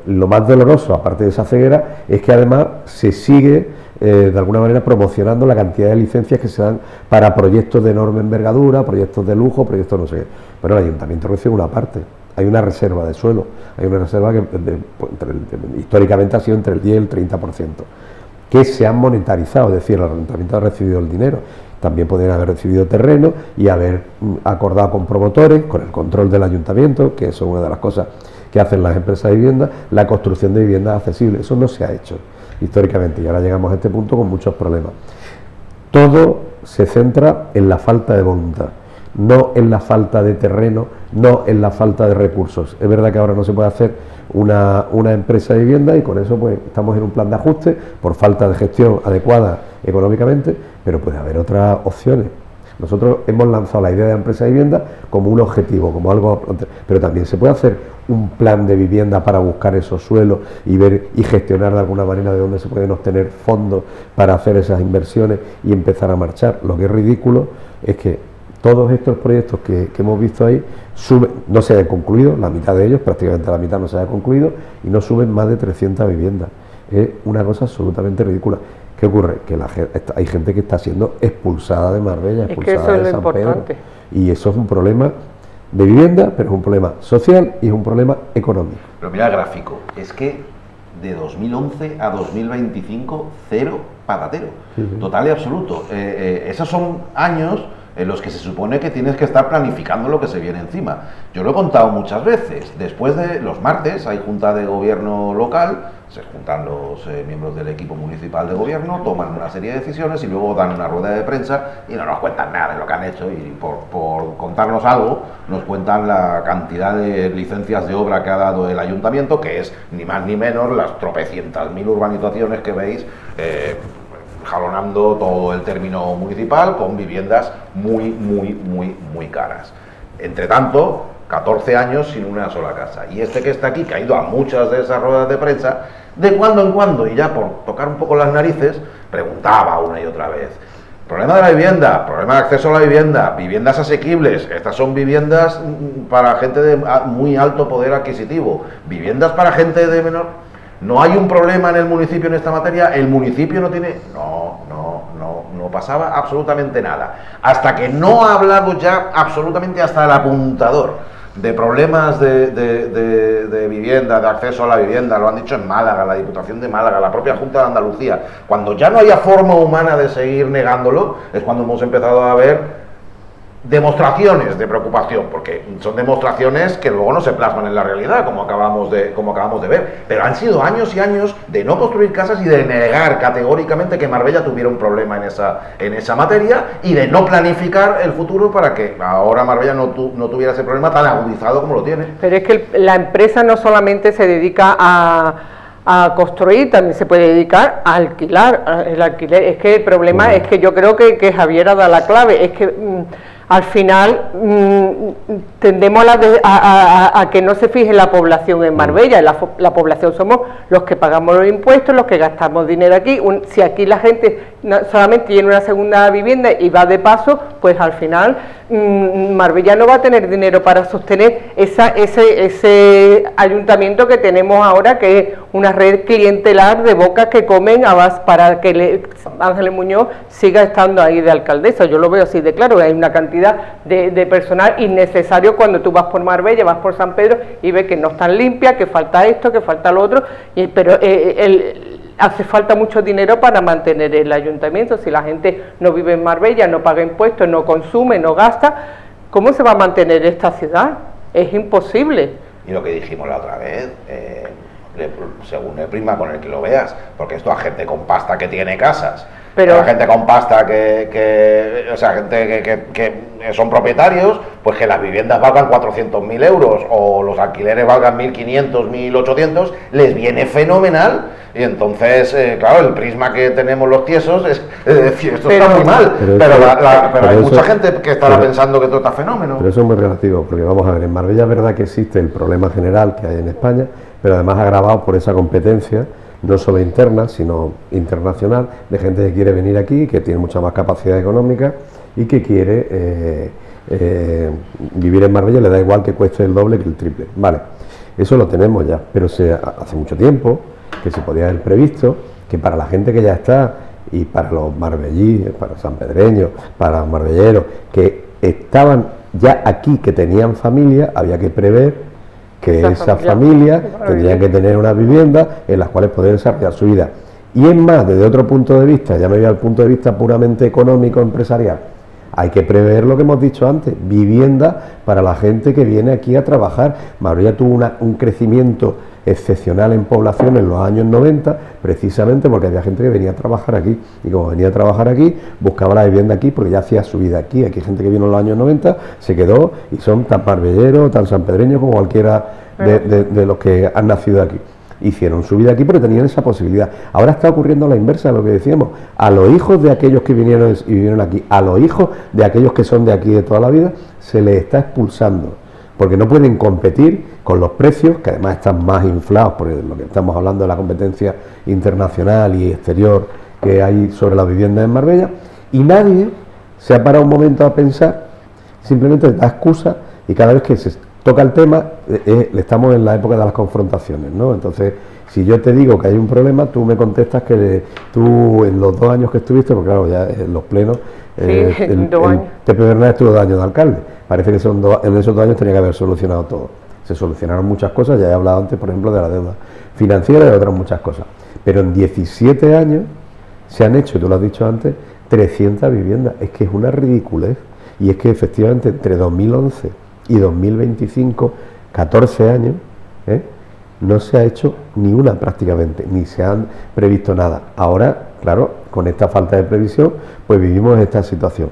lo más doloroso, aparte de esa ceguera, es que además se sigue de alguna manera promocionando la cantidad de licencias que se dan para proyectos de enorme envergadura, proyectos de lujo, proyectos no sé qué. Pero el ayuntamiento recibe una parte, hay una reserva de suelo, hay una reserva que históricamente ha sido entre el 10 y el 30%, que se han monetarizado, es decir, el ayuntamiento ha recibido el dinero, también podrían haber recibido terreno y haber acordado con promotores, con el control del ayuntamiento, que eso es una de las cosas que hacen las empresas de vivienda, la construcción de viviendas accesibles. Eso no se ha hecho históricamente y ahora llegamos a este punto con muchos problemas. Todo se centra en la falta de voluntad, no en la falta de terreno, no en la falta de recursos. Es verdad que ahora no se puede hacer una empresa de vivienda y con eso pues estamos en un plan de ajuste por falta de gestión adecuada económicamente, pero puede haber otras opciones. Nosotros hemos lanzado la idea de empresa de vivienda como un objetivo, como algo, pero también se puede hacer un plan de vivienda para buscar esos suelos y ver y gestionar de alguna manera de dónde se pueden obtener fondos para hacer esas inversiones y empezar a marchar. Lo que es ridículo es que todos estos proyectos que hemos visto ahí no se han concluido, la mitad de ellos, prácticamente la mitad no se ha concluido y no suben más de 300 viviendas. Es una cosa absolutamente ridícula. ¿Qué ocurre? Que hay gente que está siendo expulsada de Marbella, expulsada de San Pedro. Y eso es un problema de vivienda, pero es un problema social y es un problema económico. Pero mira el gráfico, es que de 2011 a 2025, cero patatero, total y absoluto. Esos son años en los que se supone que tienes que estar planificando lo que se viene encima. Yo lo he contado muchas veces, después de los martes hay junta de gobierno local, se juntan los miembros del equipo municipal de gobierno, toman una serie de decisiones y luego dan una rueda de prensa y no nos cuentan nada de lo que han hecho y por contarnos algo nos cuentan la cantidad de licencias de obra que ha dado el ayuntamiento, que es ni más ni menos las tropecientas mil urbanizaciones que veis jalonando todo el término municipal con viviendas muy caras. Entre tanto, 14 años sin una sola casa. Y este que está aquí, que ha ido a muchas de esas ruedas de prensa, de cuando en cuando, y ya por tocar un poco las narices, preguntaba una y otra vez: problema de la vivienda, problema de acceso a la vivienda, viviendas asequibles, estas son viviendas para gente de muy alto poder adquisitivo, viviendas para gente de menor. ¿No hay un problema en el municipio en esta materia? ¿El municipio no tiene...? No pasaba absolutamente nada. Hasta que no ha hablado ya absolutamente hasta el apuntador de problemas de vivienda, de acceso a la vivienda, lo han dicho en Málaga, la Diputación de Málaga, la propia Junta de Andalucía. Cuando ya no haya forma humana de seguir negándolo, es cuando hemos empezado a ver demostraciones de preocupación, porque son demostraciones que luego no se plasman en la realidad, como acabamos de ver, pero han sido años y años de no construir casas y de negar categóricamente que Marbella tuviera un problema en esa materia y de no planificar el futuro para que ahora Marbella no tuviera ese problema tan agudizado como lo tiene. Pero es que la empresa no solamente se dedica a construir, también se puede dedicar a alquilar. El alquiler, es que el problema es que yo creo que Javier ha dado la clave, es que al final tendemos a que no se fije la población en Marbella. La población somos los que pagamos los impuestos, los que gastamos dinero aquí. Si aquí la gente solamente tiene una segunda vivienda y va de paso, pues al final Marbella no va a tener dinero para sostener ese ayuntamiento que tenemos ahora, que es una red clientelar de bocas que comen para que Ángeles Muñoz siga estando ahí de alcaldesa. Yo lo veo así de claro, hay una cantidad de personal innecesario cuando tú vas por Marbella, vas por San Pedro y ves que no están limpias, que falta esto, que falta lo otro, pero hace falta mucho dinero para mantener el ayuntamiento. Si la gente no vive en Marbella, no paga impuestos, no consume, no gasta, ¿cómo se va a mantener esta ciudad? Es imposible. Y lo que dijimos la otra vez, según el prisma con el que lo veas, porque esto a gente con pasta que tiene casas, pero a gente con pasta o sea, gente que son propietarios, pues que las viviendas valgan 400.000 euros o los alquileres valgan 1.500, 1.800, les viene fenomenal. Y entonces, claro, el prisma que tenemos los tiesos es decir, esto está muy mal, pero hay mucha gente que estará pensando que esto está fenómeno. Pero eso es muy relativo, porque vamos a ver, en Marbella es verdad que existe el problema general que hay en España, pero además agravado por esa competencia, no solo interna, sino internacional, de gente que quiere venir aquí, que tiene mucha más capacidad económica y que quiere vivir en Marbella, le da igual que cueste el doble que el triple. Vale, eso lo tenemos ya, pero hace mucho tiempo que se podía haber previsto que para la gente que ya está, y para los marbellíes, para sanpedreños, para los marbelleros, que estaban ya aquí, que tenían familia, había que prever que esas familias tendrían que tener una vivienda en las cuales poder desarrollar su vida. Y es más, desde otro punto de vista, ya me voy al punto de vista puramente económico, empresarial, hay que prever lo que hemos dicho antes, vivienda para la gente que viene aquí a trabajar. Marbella tuvo un crecimiento excepcional en población en los años 90, precisamente porque había gente que venía a trabajar aquí, y como venía a trabajar aquí, buscaba la vivienda aquí porque ya hacía su vida aquí. Aquí hay gente que vino en los años 90, se quedó, y son tan marbelleros, tan sanpedreños como cualquiera de los que han nacido aquí. Hicieron su vida aquí porque tenían esa posibilidad. Ahora está ocurriendo la inversa de lo que decíamos. A los hijos de aquellos que vinieron y vivieron aquí, a los hijos de aquellos que son de aquí de toda la vida, se les está expulsando, porque no pueden competir con los precios, que además están más inflados, por lo que estamos hablando de la competencia internacional y exterior que hay sobre la vivienda en Marbella, y nadie se ha parado un momento a pensar, simplemente da excusa, y cada vez que se toca el tema, estamos en la época de las confrontaciones, ¿no? Entonces, si yo te digo que hay un problema, tú me contestas que tú en los 2 años que estuviste, porque claro, ya en los plenos, el Pepe Bernal estuvo 2 años de alcalde, parece que en esos 2 años tenía que haber solucionado todo. Se solucionaron muchas cosas, ya he hablado antes, por ejemplo, de la deuda financiera y de otras muchas cosas, pero en 17 años se han hecho, tú lo has dicho antes, 300 viviendas. Es que es una ridiculez, y es que efectivamente entre 2011 y 2025, 14 años, no se ha hecho ni una prácticamente, ni se han previsto nada. Ahora, claro, con esta falta de previsión, pues vivimos esta situación.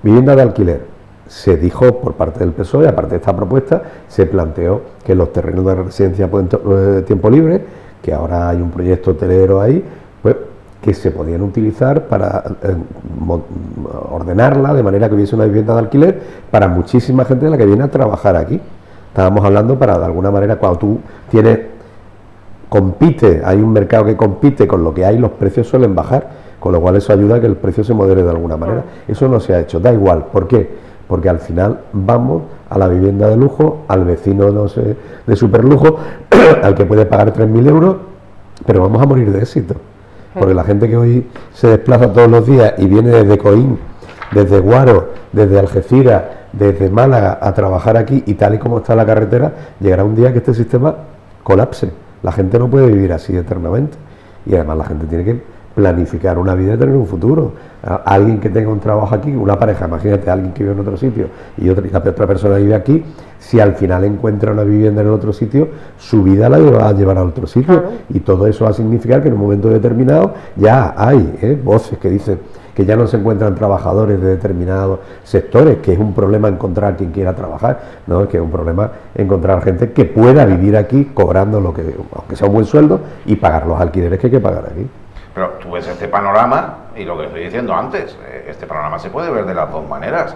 Vivienda de alquiler. Se dijo por parte del PSOE, aparte de esta propuesta, se planteó que los terrenos de residencia de tiempo libre, que ahora hay un proyecto hotelero ahí, pues que se podían utilizar para ordenarla de manera que hubiese una vivienda de alquiler para muchísima gente de la que viene a trabajar aquí. Estábamos hablando para, de alguna manera, cuando tú compite, hay un mercado que compite con lo que hay, los precios suelen bajar, con lo cual eso ayuda a que el precio se modere de alguna manera. Eso no se ha hecho, da igual. ¿Por qué? Porque al final vamos a la vivienda de lujo, al vecino, no sé, de superlujo, al que puede pagar 3.000 euros, pero vamos a morir de éxito. Porque la gente que hoy se desplaza todos los días y viene desde Coín, desde Guaro, desde Algeciras, desde Málaga a trabajar aquí, y tal y como está la carretera, llegará un día que este sistema colapse. La gente no puede vivir así eternamente, y además la gente tiene que planificar una vida y tener un futuro. Alguien que tenga un trabajo aquí, una pareja, imagínate, alguien que vive en otro sitio y la otra persona vive aquí, si al final encuentra una vivienda en el otro sitio, su vida la va a llevar a otro sitio. Claro. Y todo eso va a significar que en un momento determinado ya hay voces que dicen que ya no se encuentran trabajadores de determinados sectores, que es un problema encontrar quien quiera trabajar, no, es que es un problema encontrar gente que pueda vivir aquí cobrando lo que, aunque sea un buen sueldo, y pagar los alquileres que hay que pagar aquí. Pero tú ves este panorama, y lo que estoy diciendo antes, este panorama se puede ver de las dos maneras.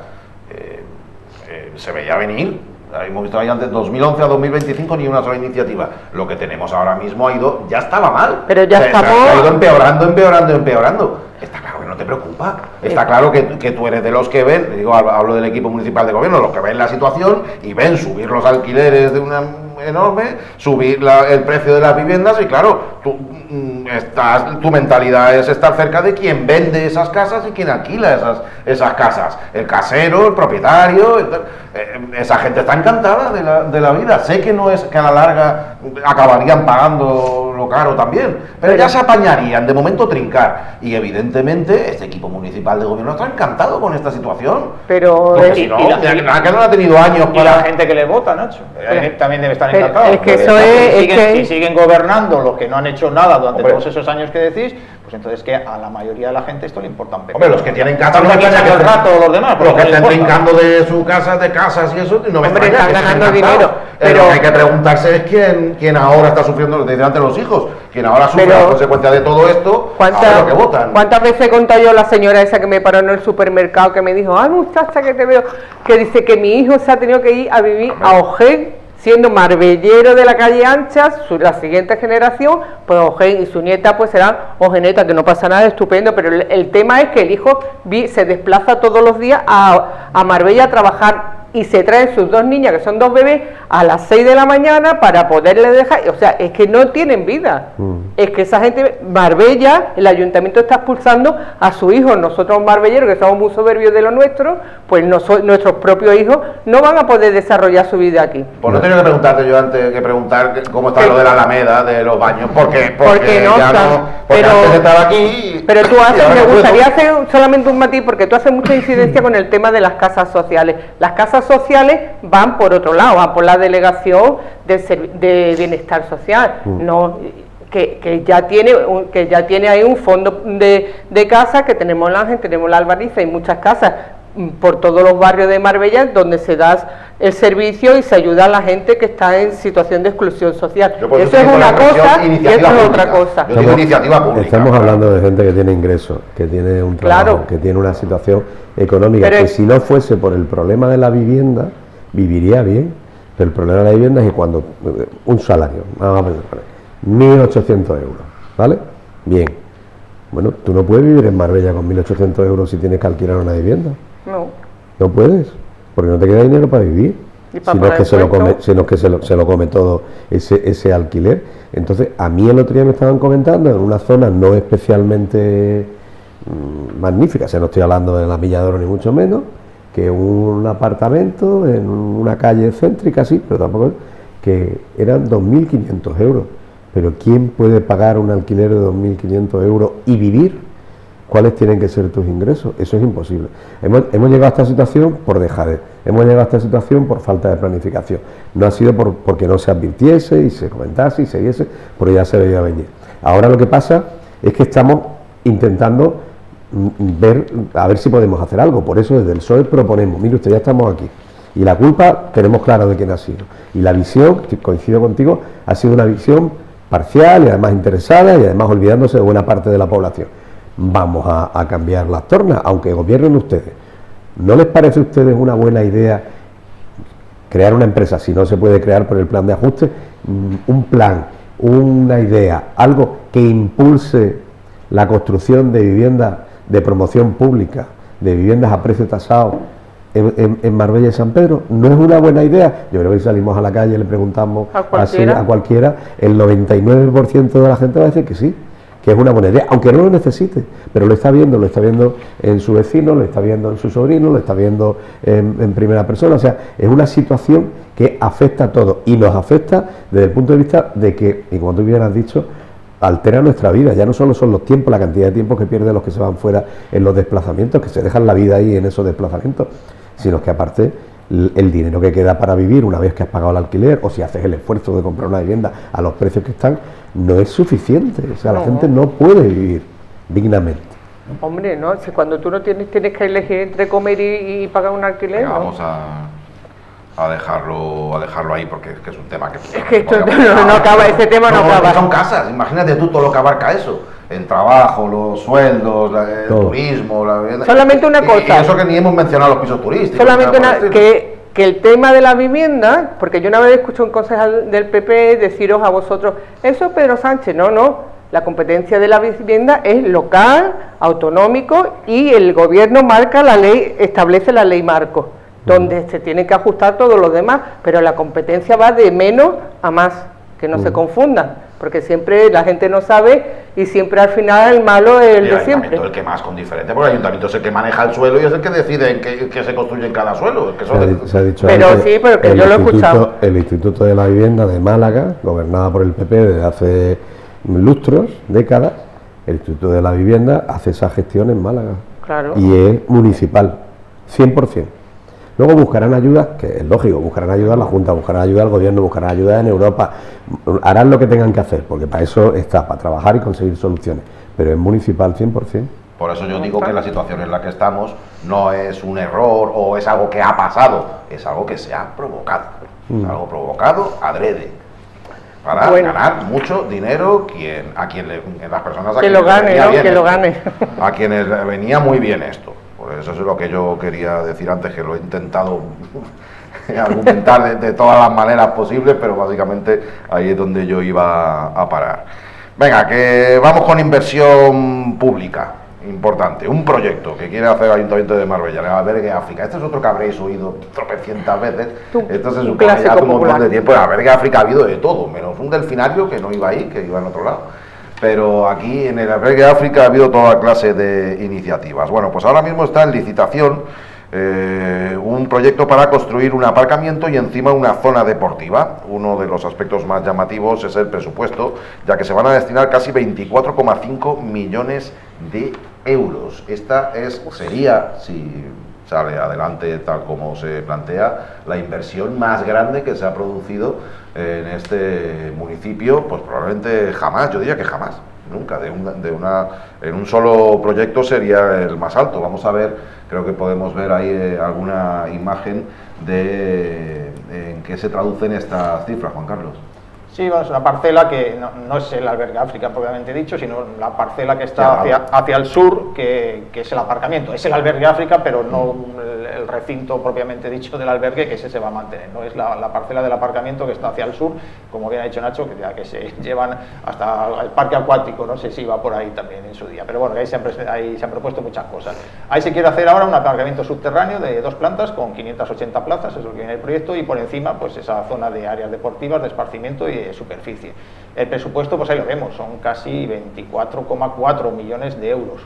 Se veía venir, hemos visto ahí antes, 2011 a 2025 ni una sola iniciativa. Lo que tenemos ahora mismo ya estaba mal. Pero ya estamos... ha ido empeorando. Está claro que no te preocupa. Está claro que tú eres de los que ven, digo, hablo del equipo municipal de gobierno, los que ven la situación y ven subir los alquileres de una enorme, subir el precio de las viviendas, y claro, tu mentalidad es estar cerca de quien vende esas casas y quien alquila esas casas, el casero, el propietario, esa gente está encantada de la vida. Sé que no es que a la larga acabarían pagando lo caro también, pero ya se apañarían, de momento trincar, y evidentemente este equipo municipal de gobierno está encantado con esta situación. Pero si no, que no ha tenido años para... Y la gente que le vota, Nacho, también debe estar encantado. Es que eso es... Si siguen gobernando los que no han hecho nada durante todos esos años que decís, pues entonces que a la mayoría de la gente esto le importa un poco. Hombre, los que tienen casas, no quitan el rato los demás, los que estén brincando de su casa, de casas y eso, no me extraña, están ganando dinero. Pero lo que hay que preguntarse es quién ahora está sufriendo, lo decían antes los hijos, quién ahora sufre la consecuencia de todo esto, ahora lo que votan. ¿Cuántas veces he contado yo a la señora esa que me paró en el supermercado, que me dijo, ay muchacha, que te veo, que dice que mi hijo se ha tenido que ir a vivir a Ojén, siendo marbellero de la calle Ancha, la siguiente generación, pues Ojén, y su nieta pues serán ojeneta, que no pasa nada, estupendo, pero el tema es que el hijo se desplaza todos los días a Marbella a trabajar y se traen sus 2 niñas, que son 2 bebés, a las 6 de la mañana para poderle dejar, o sea, es que no tienen vida, es que esa gente, Marbella, el ayuntamiento está expulsando a su hijo, nosotros marbelleros que somos muy soberbios de lo nuestro, pues nuestros propios hijos no van a poder desarrollar su vida aquí. Pues no tenía que preguntarte yo antes que preguntar cómo está lo de la Alameda, de los baños, porque no ya están, no, porque antes estaba aquí. Pero tú haces, ahora me no gustaría puedo. hacer solamente un matiz, porque tú haces mucha incidencia con el tema de las casas sociales. Las casas sociales van por otro lado, van por la delegación de bienestar social, no que ya tiene ahí un fondo de casas, que tenemos la Ángel, tenemos la Albariza y muchas casas por todos los barrios de Marbella donde se da el servicio y se ayuda a la gente que está en situación de exclusión social. Eso es una cosa y eso es otra cosa. Yo digo iniciativa pública. Estamos hablando de gente que tiene ingresos, que tiene un trabajo, Claro. que tiene una situación económica, Pero que si no fuese por el problema de la vivienda, viviría bien. Pero el problema de la vivienda es que cuando un salario, vamos a pensar, 1.800 euros, ¿vale? Bien. Bueno, tú no puedes vivir en Marbella con 1.800 euros si tienes que alquilar una vivienda. No. No puedes, porque no te queda dinero para vivir. Y para Sino es que, pagar se lo come todo ese alquiler. Entonces, a mí el otro día me estaban comentando en una zona no especialmente magnífica, o sea, no estoy hablando de la Milla de Oro ni mucho menos, que un apartamento en una calle céntrica, sí, pero tampoco, que eran 2.500 euros. Pero ¿quién puede pagar un alquiler de 2.500 euros y vivir? ¿Cuáles tienen que ser tus ingresos? Eso es imposible. Hemos llegado a esta situación por dejadez, hemos llegado a esta situación por falta de planificación. No ha sido porque no se advirtiese y se comentase y se viese, porque ya se veía venir. Ahora lo que pasa es que estamos intentando ver, a ver si podemos hacer algo. Por eso desde el PSOE proponemos, mire usted, ya estamos aquí. Y la culpa tenemos claro de quién ha sido. Y la visión, coincido contigo, ha sido una visión parcial y además interesada y además olvidándose de buena parte de la población. Vamos a cambiar las tornas, aunque gobiernen ustedes. ¿No les parece a ustedes una buena idea crear una empresa, si no se puede crear por el plan de ajuste, un plan, una idea, algo que impulse la construcción de viviendas de promoción pública, de viviendas a precio tasado en Marbella y San Pedro? ¿No es una buena idea? Yo creo que si salimos a la calle y le preguntamos a cualquiera, el 99% de la gente va a decir que sí, que es una buena idea, aunque no lo necesite, pero lo está viendo en su vecino, lo está viendo en su sobrino, lo está viendo en primera persona. O sea, es una situación que afecta a todos y nos afecta desde el punto de vista de que, y como tú bien has dicho, altera nuestra vida. Ya no solo son los tiempos, la cantidad de tiempo que pierden los que se van fuera en los desplazamientos, que se dejan la vida ahí en esos desplazamientos, sino que aparte el dinero que queda para vivir una vez que has pagado el alquiler, o si haces el esfuerzo de comprar una vivienda a los precios que están, no es suficiente. O sea, la gente no puede vivir dignamente. Hombre, no, si cuando tú no tienes que elegir entre comer y pagar un alquiler. Venga, ¿no? vamos a dejarlo ahí, porque es que es un tema que... Es que esto no acaba, ese tema no acaba. Son casas, imagínate tú todo lo que abarca eso. El trabajo, los sueldos, el turismo... Solamente una cosa. Y eso que ni hemos mencionado los pisos turísticos. Solamente que el tema de la vivienda, porque yo una vez escuché a un concejal del PP deciros a vosotros, eso Pedro Sánchez, no, la competencia de la vivienda es local, autonómico, y el gobierno marca la ley, establece la ley marco, donde se tiene que ajustar todo lo demás, pero la competencia va de menos a más, que no se confundan, porque siempre la gente no sabe y siempre al final el malo es el de siempre. El que más con diferencia, porque el ayuntamiento es el que maneja el suelo y es el que decide en qué se construye en cada suelo. Es que eso Se ha dicho pero antes, sí, pero que yo lo he escuchado. El Instituto de la Vivienda de Málaga, gobernada por el PP desde hace lustros, décadas, el Instituto de la Vivienda hace esa gestión en Málaga. Claro. Y es municipal, 100%. Luego buscarán ayudas, que es lógico, buscarán ayuda a la Junta, buscarán ayuda al Gobierno, buscarán ayuda en Europa, harán lo que tengan que hacer, porque para eso está, para trabajar y conseguir soluciones, pero es municipal 100%. Por eso yo digo que la situación en la que estamos no es un error o es algo que ha pasado, es algo que se ha provocado, es algo provocado adrede, para ganar mucho dinero las personas a que quienes lo gane, venía ¿no? bien Que esto, lo gane. a quienes venía muy bien esto. Por eso es lo que yo quería decir antes, que lo he intentado argumentar de todas las maneras posibles, pero básicamente ahí es donde yo iba a parar. Venga, que vamos con inversión pública. importante, un proyecto que quiere hacer el Ayuntamiento de Marbella, el Albergue África. Este es otro que habréis oído tropecientas veces. Esto se supone ya hace un montón de tiempo. En el Albergue África ha habido de todo, menos un delfinario que no iba ahí, que iba en otro lado. Pero aquí en el Albergue África ha habido toda clase de iniciativas. Bueno, pues ahora mismo está en licitación un proyecto para construir un aparcamiento y encima una zona deportiva. Uno de los aspectos más llamativos es el presupuesto, ya que se van a destinar casi 24,5 millones de euros. Esta sería, si sale adelante tal como se plantea, la inversión más grande que se ha producido en este municipio, pues probablemente jamás, yo diría que jamás, nunca, en un solo proyecto sería el más alto. Vamos a ver, creo que podemos ver ahí alguna imagen en qué se traducen estas cifras, Juan Carlos. Sí, bueno, es una parcela que no es el Albergue África propiamente dicho, sino la parcela que está hacia el sur, que es el aparcamiento. Es el Albergue África, pero no el recinto propiamente dicho del albergue, que ese se va a mantener, ¿no? Es la parcela del aparcamiento que está hacia el sur, como bien ha dicho Nacho, que ya que se llevan hasta el parque acuático, no sé si iba por ahí también en su día, pero bueno, ahí se han propuesto muchas cosas. Ahí se quiere hacer ahora un aparcamiento subterráneo de 2 plantas con 580 plazas, eso es lo que viene el proyecto, y por encima pues esa zona de áreas deportivas, de esparcimiento y de superficie. El presupuesto, pues ahí lo vemos, son casi 24,4 millones de euros.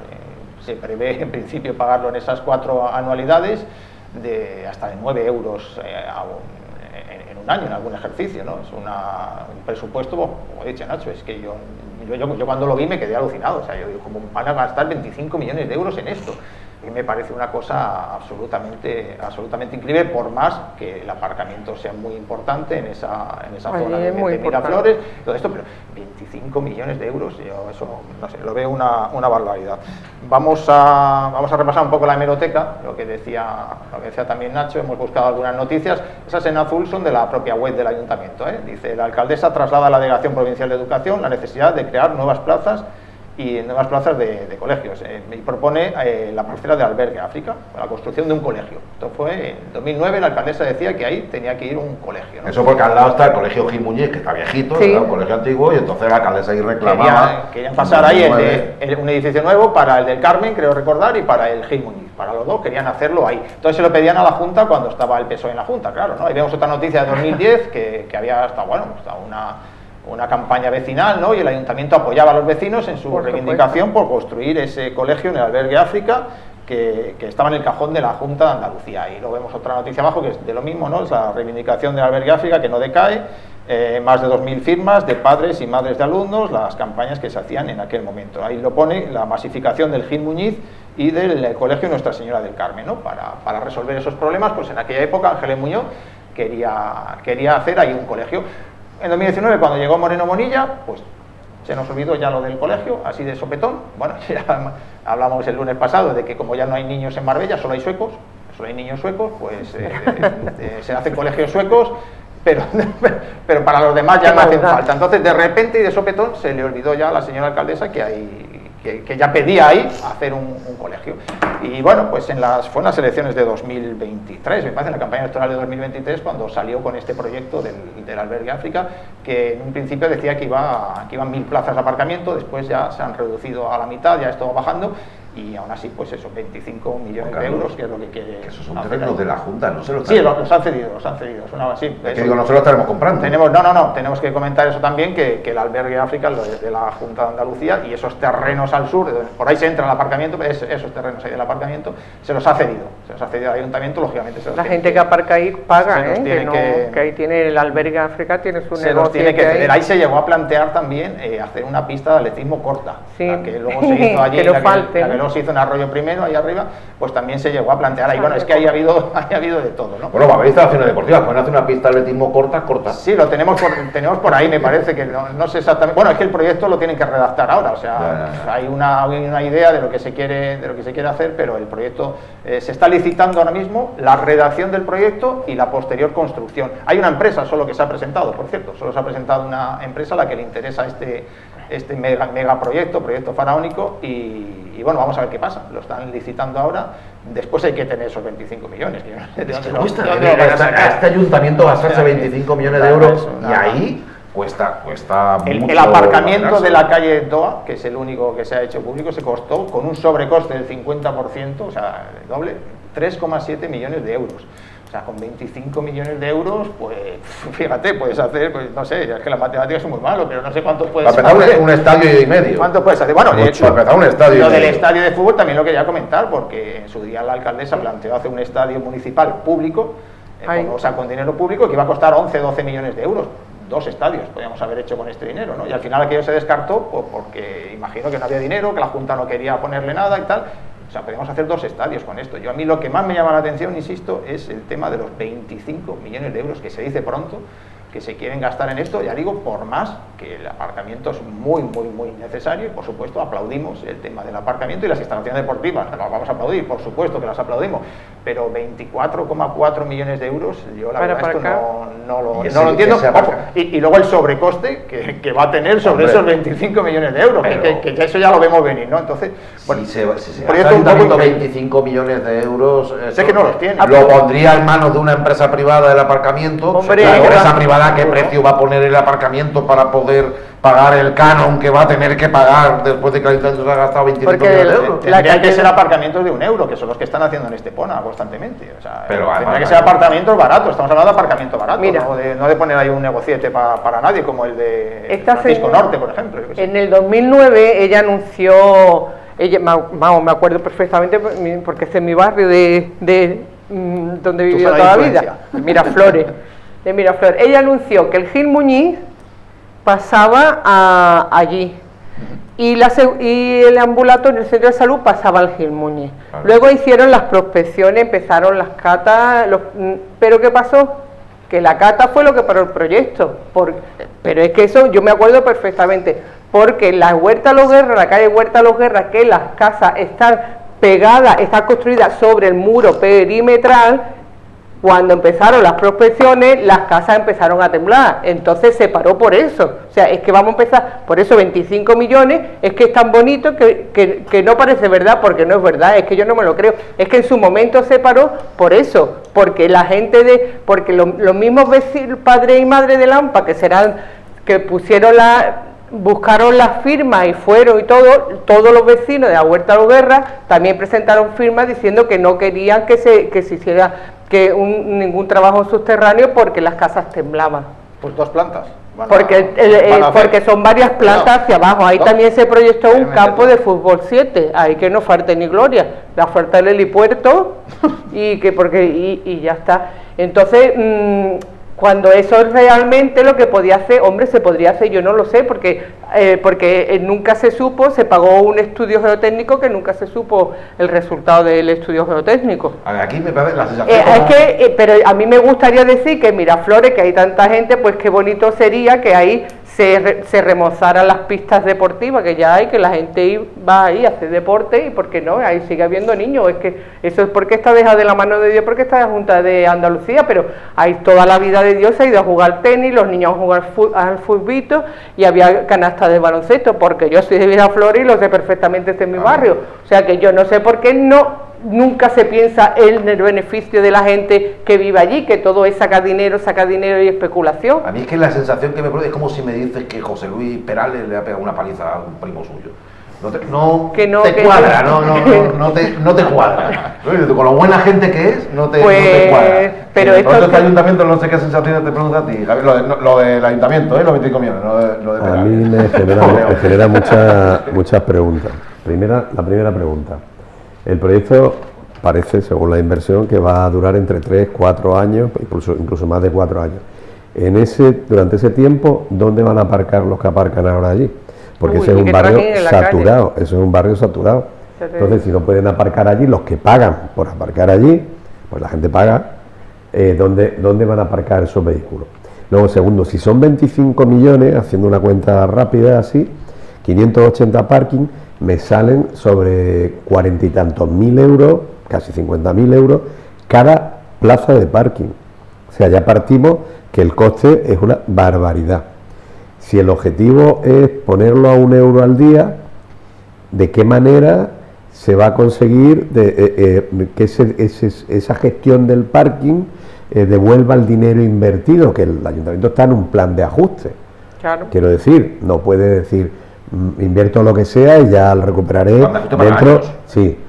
Se prevé en principio pagarlo en esas 4 anualidades de hasta de 9 euros en un año, en algún ejercicio, ¿no? Es un presupuesto, como ha dicho Nacho, es que yo cuando lo vi me quedé alucinado. O sea, yo digo, ¿cómo van a gastar 25 millones de euros en esto? Y me parece una cosa absolutamente increíble, por más que el aparcamiento sea muy importante en esa zona de Miraflores, todo esto, pero 25 millones de euros, yo eso, no sé, lo veo una barbaridad. Vamos a repasar un poco la hemeroteca, lo que decía también Nacho. Hemos buscado algunas noticias, esas en azul son de la propia web del Ayuntamiento, ¿eh? Dice: la alcaldesa traslada a la Delegación Provincial de Educación la necesidad de crear nuevas plazas y nuevas plazas de colegios, y propone la parcela de Albergue África, la construcción de un colegio. Esto fue en 2009, la alcaldesa decía que ahí tenía que ir un colegio, ¿no? Eso porque al lado está el colegio Gil Muñiz, que está viejito, sí, un colegio antiguo, y entonces la alcaldesa ahí reclamaba... Querían pasar ahí un edificio nuevo para el del Carmen, creo recordar, y para el Gil Muñiz. Para los dos querían hacerlo ahí. Entonces se lo pedían a la Junta cuando estaba el PSOE en la Junta, claro, ¿no? Ahí vemos otra noticia de 2010, que había hasta una campaña vecinal, ¿no? Y el Ayuntamiento apoyaba a los vecinos en su reivindicación por construir ese colegio en el Albergue África, que estaba en el cajón de la Junta de Andalucía. Y luego vemos otra noticia abajo que es de lo mismo, ¿no? Es la reivindicación del Albergue África, que no decae, más de 2.000 firmas de padres y madres de alumnos, las campañas que se hacían en aquel momento. Ahí lo pone, la masificación del Gil Muñiz y del colegio Nuestra Señora del Carmen, ¿no? Para resolver esos problemas, pues en aquella época Ángeles Muñoz quería hacer ahí un colegio. En 2019, cuando llegó Moreno Bonilla, pues se nos olvidó ya lo del colegio, así de sopetón. Bueno, ya hablamos el lunes pasado de que como ya no hay niños en Marbella, solo hay suecos, solo hay niños suecos, pues se hacen colegios suecos, pero para los demás ya no hacen falta. Entonces, de repente y de sopetón, se le olvidó ya a la señora alcaldesa que ya pedía ahí hacer un colegio. Y bueno, pues fue en las elecciones de 2023, me parece, en la campaña electoral de 2023, cuando salió con este proyecto del Albergue África, que en un principio decía que iban 1.000 plazas de aparcamiento, después ya se han reducido a la mitad, ya esto va bajando, y aún así, pues eso, 25 millones de euros, que es lo que quiere. Que esos son terrenos de la Junta, ¿no se los Sí, los han cedido. Que digo, nosotros estaremos comprando. Tenemos que comentar eso también, que el Albergue África lo es de la Junta de Andalucía, y esos terrenos al sur, por ahí se entra el aparcamiento, esos terrenos ahí del aparcamiento, se los ha cedido al Ayuntamiento, lógicamente. La gente que aparca ahí paga, que ahí tiene el Albergue África, tiene su negocio. Se los tiene que ceder. Ahí se llegó a plantear también hacer una pista de atletismo corta, sí, que luego se hizo allí, se hizo en Arroyo Primero, ahí arriba, pues también se llegó a plantear ahí. Bueno, es que ahí ha habido de todo, ¿no? Bueno, va a haber instalaciones deportivas, pueden hacer una pista de atletismo corta. Sí, lo tenemos por ahí, me parece, que no sé exactamente. Bueno, es que el proyecto lo tienen que redactar ahora, o sea, hay una idea de lo que se quiere hacer, pero el proyecto se está licitando ahora mismo, la redacción del proyecto y la posterior construcción. Hay una empresa solo que se ha presentado, por cierto, solo se ha presentado una empresa a la que le interesa este megaproyecto, proyecto faraónico, y bueno, vamos a ver qué pasa. Lo están licitando ahora. Después hay que tener esos 25 millones. A este ayuntamiento gastarse 25 millones de euros y ahí cuesta El mucho aparcamiento de la arreglarse. calle Doa, que es el único que se ha hecho público, se costó con un sobrecoste del 50%, o sea, el doble, 3,7 millones de euros. O sea, con 25 millones de euros, pues fíjate, puedes hacer, pues no sé, es que las matemáticas son muy malas, pero no sé cuánto puedes Para empezar, hacer. un estadio y medio. ¿Cuánto puedes hacer? Bueno, de hecho, Para empezar, un estadio lo y del medio. estadio de fútbol también lo quería comentar, porque en su día la alcaldesa planteó hacer un estadio municipal público, con dinero público, que iba a costar 11-12 millones de euros. 2 estadios podíamos haber hecho con este dinero, ¿no? Y al final aquello se descartó pues, porque imagino que no había dinero, que la Junta no quería ponerle nada y tal. O sea, podemos hacer 2 estadios con esto. Yo a mí lo que más me llama la atención, insisto, es el tema de los 25 millones de euros que se dice pronto, que se quieren gastar en esto, ya digo, por más que el aparcamiento es muy necesario y por supuesto aplaudimos el tema del aparcamiento y las instalaciones deportivas, las vamos a aplaudir, por supuesto que las aplaudimos, pero 24,4 millones de euros, yo la verdad esto no lo entiendo. Y luego el sobrecoste que va a tener sobre esos 25 millones de euros, que eso ya lo vemos venir, ¿no? Entonces, bueno, si se gasta un poquito 25 millones de euros, sé que no los tiene. Lo pondría en manos de una empresa privada del aparcamiento. Hombre, la empresa privada, ¿qué precio va a poner el aparcamiento para poder pagar el canon que va a tener que pagar después de que el ayuntamiento se ha gastado 25 millones de euros? Tendrían que ser aparcamientos de €1, que son los que están haciendo en Estepona constantemente. O sea, pero tendrían que ser apartamentos baratos, estamos hablando de aparcamientos baratos, no de poner ahí un negociete para nadie, como el de Francisco Norte, por ejemplo. En el 2009 ella anunció, me acuerdo perfectamente porque es en mi barrio de donde he vivido toda la vida, Miraflores. Ella anunció que el Gil Muñiz pasaba allí y el ambulatorio, el centro de salud pasaba al Gil Muñiz. Vale. Luego hicieron las prospecciones, empezaron las catas, pero ¿qué pasó? Que la cata fue lo que paró el proyecto, pero es que eso yo me acuerdo perfectamente, porque la Huerta Los Guerra, la calle Huerta Los Guerra, que las casas están pegadas, están construidas sobre el muro perimetral. Cuando empezaron las prospecciones, las casas empezaron a temblar, entonces se paró por eso. O sea, es que vamos a empezar, por eso 25 millones, es que es tan bonito que no parece verdad, porque no es verdad, es que yo no me lo creo. Es que en su momento se paró por eso, porque la gente porque los mismos vecinos, padres y madres de Lampa, que buscaron las firmas y fueron y todos los vecinos de la Huerta de los Guerra también presentaron firmas diciendo que no querían que se hiciera ningún trabajo subterráneo porque las casas temblaban. Pues 2 plantas. Porque son varias plantas hacia abajo. Ahí también se proyectó un campo de fútbol 7. Ahí que no falte ni gloria. La falta el helipuerto y ya está. Entonces, cuando eso es realmente lo que podía hacer, hombre, se podría hacer, yo no lo sé, porque nunca se supo, se pagó un estudio geotécnico que nunca se supo el resultado del estudio geotécnico. A ver, aquí me parece la sensación pero a mí me gustaría decir que Miraflores, que hay tanta gente, pues qué bonito sería que ahí se remozaran las pistas deportivas que ya hay, que la gente va ahí a hacer deporte y por qué no, ahí sigue habiendo niños. Es que eso es porque está dejado de la mano de Dios, porque está la Junta de Andalucía, pero ahí toda la vida de Dios se ha ido a jugar tenis, los niños a jugar al futbito y había canastas de baloncesto, porque yo soy de Miraflores y lo sé perfectamente, este es mi barrio. O sea que yo no sé por qué nunca se piensa en el beneficio de la gente que vive allí, que todo es sacar dinero y especulación. A mí es que la sensación que me produce es como si me dices que José Luis Perales le ha pegado una paliza a un primo suyo. No te cuadra. Con lo buena gente que es, no te cuadra. Pero este ayuntamiento no sé qué sensaciones te produce a ti. Lo del ayuntamiento, los 25 millones, lo de Perales. A mí me genera muchas preguntas. La primera pregunta. El proyecto parece, según la inversión, que va a durar entre 3, 4 años, incluso más de 4 años. Durante ese tiempo, ¿dónde van a aparcar los que aparcan ahora allí? Porque ese es un barrio saturado, Entonces, si no pueden aparcar allí, los que pagan por aparcar allí, pues la gente paga, ¿dónde van a aparcar esos vehículos? Luego, segundo, si son 25 millones, haciendo una cuenta rápida así, 580 parking, me salen sobre 40 y tantos mil euros, casi 50.000 euros, cada plaza de parking. O sea, ya partimos que el coste es una barbaridad. Si el objetivo es ponerlo a €1 al día, ¿de qué manera se va a conseguir que esa gestión del parking devuelva el dinero invertido? Que el ayuntamiento está en un plan de ajuste. Claro. Quiero decir, no puede decir, invierto lo que sea y ya lo recuperaré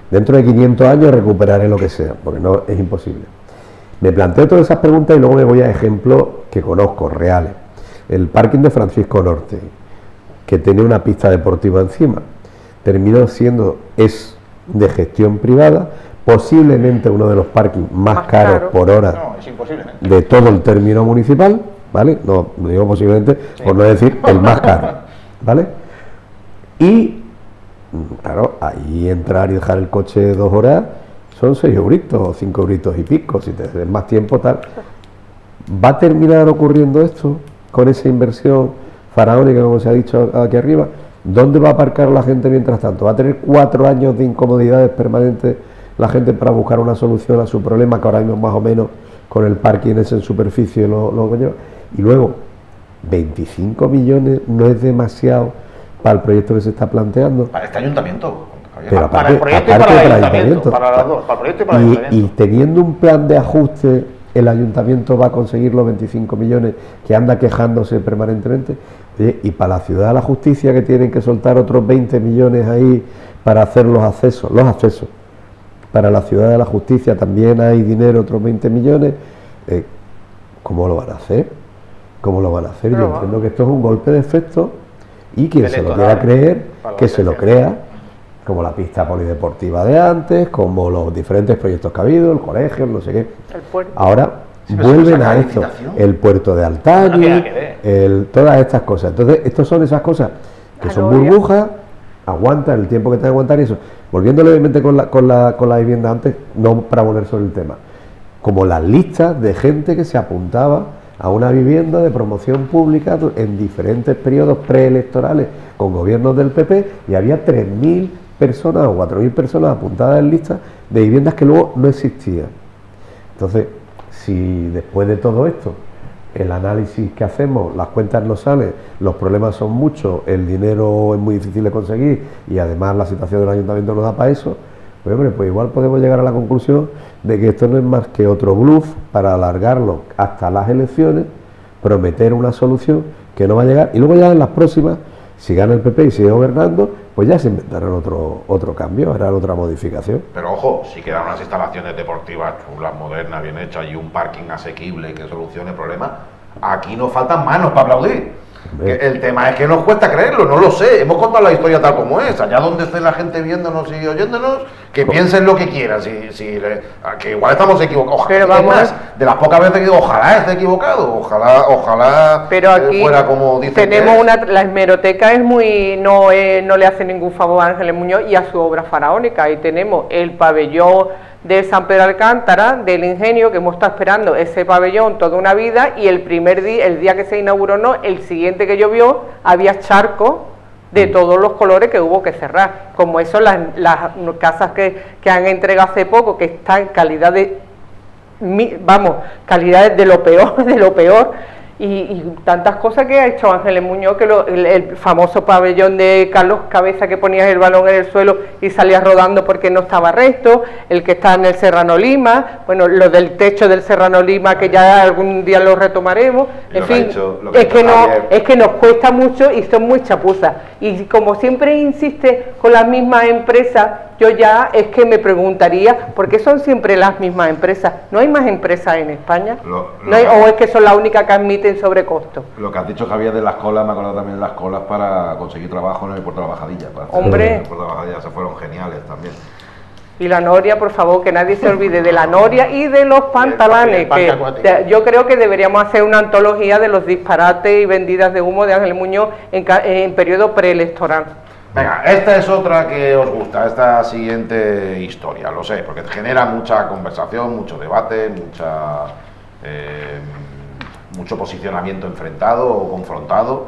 dentro de 500 años recuperaré lo que sea, porque no es imposible. Me planteo todas esas preguntas y luego me voy a ejemplos que conozco, reales. El parking de Francisco Norte, que tiene una pista deportiva encima, es de gestión privada, posiblemente uno de los parkings más caros por hora de todo el término municipal, ¿vale? No digo posiblemente, por no decir el más caro, ¿vale? Y, claro, ahí entrar y dejar el coche 2 horas son 6 euritos o 5 euritos y pico, si te des más tiempo, tal. ¿Va a terminar ocurriendo esto con esa inversión faraónica, como se ha dicho aquí arriba? ¿Dónde va a aparcar la gente mientras tanto? ¿Va a tener 4 años de incomodidades permanentes la gente para buscar una solución a su problema, que ahora mismo más o menos con el parking ese en superficie lo lleva? Y luego, 25 millones no es demasiado para el proyecto que se está planteando. Para este ayuntamiento. Pero aparte, para el proyecto y para el ayuntamiento. Para las dos, para el proyecto y para el ayuntamiento. Y teniendo un plan de ajuste, el ayuntamiento va a conseguir los 25 millones que anda quejándose permanentemente. Oye, y para la Ciudad de la Justicia, que tienen que soltar otros 20 millones ahí para hacer los accesos. Para la Ciudad de la Justicia también hay dinero, otros 20 millones. ¿Cómo lo van a hacer? ¿Cómo lo van a hacer? Yo entiendo que esto es un golpe de efecto y quien se lo quiera creer, que se lo crea, como la pista polideportiva de antes, como los diferentes proyectos que ha habido, el colegio, no sé qué. Ahora vuelven a esto, el puerto de Altañi, todas estas cosas. Entonces, estos son esas cosas que son burbujas, aguantan el tiempo que tengan que aguantar y eso. Volviendo levemente con la vivienda antes, no para volver sobre el tema, como las listas de gente que se apuntaba a una vivienda de promoción pública en diferentes periodos preelectorales con gobiernos del PP, y había 3.000 personas o 4.000 personas apuntadas en listas de viviendas que luego no existían. Entonces, si después de todo esto, el análisis que hacemos, las cuentas no salen, los problemas son muchos, el dinero es muy difícil de conseguir y además la situación del ayuntamiento no da para eso, pues hombre, pues igual podemos llegar a la conclusión de que esto no es más que otro bluff para alargarlo hasta las elecciones, prometer una solución que no va a llegar, y luego ya en las próximas, si gana el PP y sigue gobernando, pues ya se inventarán otro cambio, harán otra modificación. Pero ojo, si quedan unas instalaciones deportivas chulas, modernas, bien hechas y un parking asequible que solucione el problema, aquí nos faltan manos para aplaudir. El tema es que nos cuesta creerlo, no lo sé. Hemos contado la historia tal como es. Allá donde esté la gente viéndonos y oyéndonos, que piensen lo que quieran. Que igual estamos equivocados. Pero vamos, de las pocas veces que digo, ojalá esté equivocado, ojalá pero aquí fuera como dicen. Tenemos la hemeroteca es muy no le hace ningún favor a Ángeles Muñoz y a su obra faraónica. Ahí tenemos el pabellón de San Pedro Alcántara, del Ingenio, que hemos estado esperando ese pabellón toda una vida, y el día que se inauguró, no, el siguiente que llovió, había charcos de todos los colores que hubo que cerrar, como eso las casas que han entregado hace poco, que están en calidad calidades de lo peor, y tantas cosas que ha hecho Ángeles Muñoz, que el famoso pabellón de Carlos Cabeza, que ponías el balón en el suelo y salías rodando porque no estaba recto, el que está en el Serrano Lima, bueno, lo del techo del Serrano Lima, que ya algún día lo retomaremos, en fin, es que nos cuesta mucho y son muy chapuzas, y como siempre insiste con las mismas empresas, yo ya es que me preguntaría, ¿por qué son siempre las mismas empresas? ¿No hay más empresas en España? ¿O es que son las únicas que admiten sobrecosto? Lo que has dicho, Javier, de las colas, me acuerdo también de las colas para conseguir trabajo en el Puerto de la Bajadilla. Hombre. El Puerto de la Bajadilla se fueron geniales también. Y la noria, por favor, que nadie se olvide de la noria y de los pantalanes, que yo creo que deberíamos hacer una antología de los disparates y vendidas de humo de Ángeles Muñoz en periodo preelectoral. Venga, esta es otra que os gusta, esta siguiente historia, lo sé, porque genera mucha conversación, mucho debate, mucho posicionamiento enfrentado o confrontado.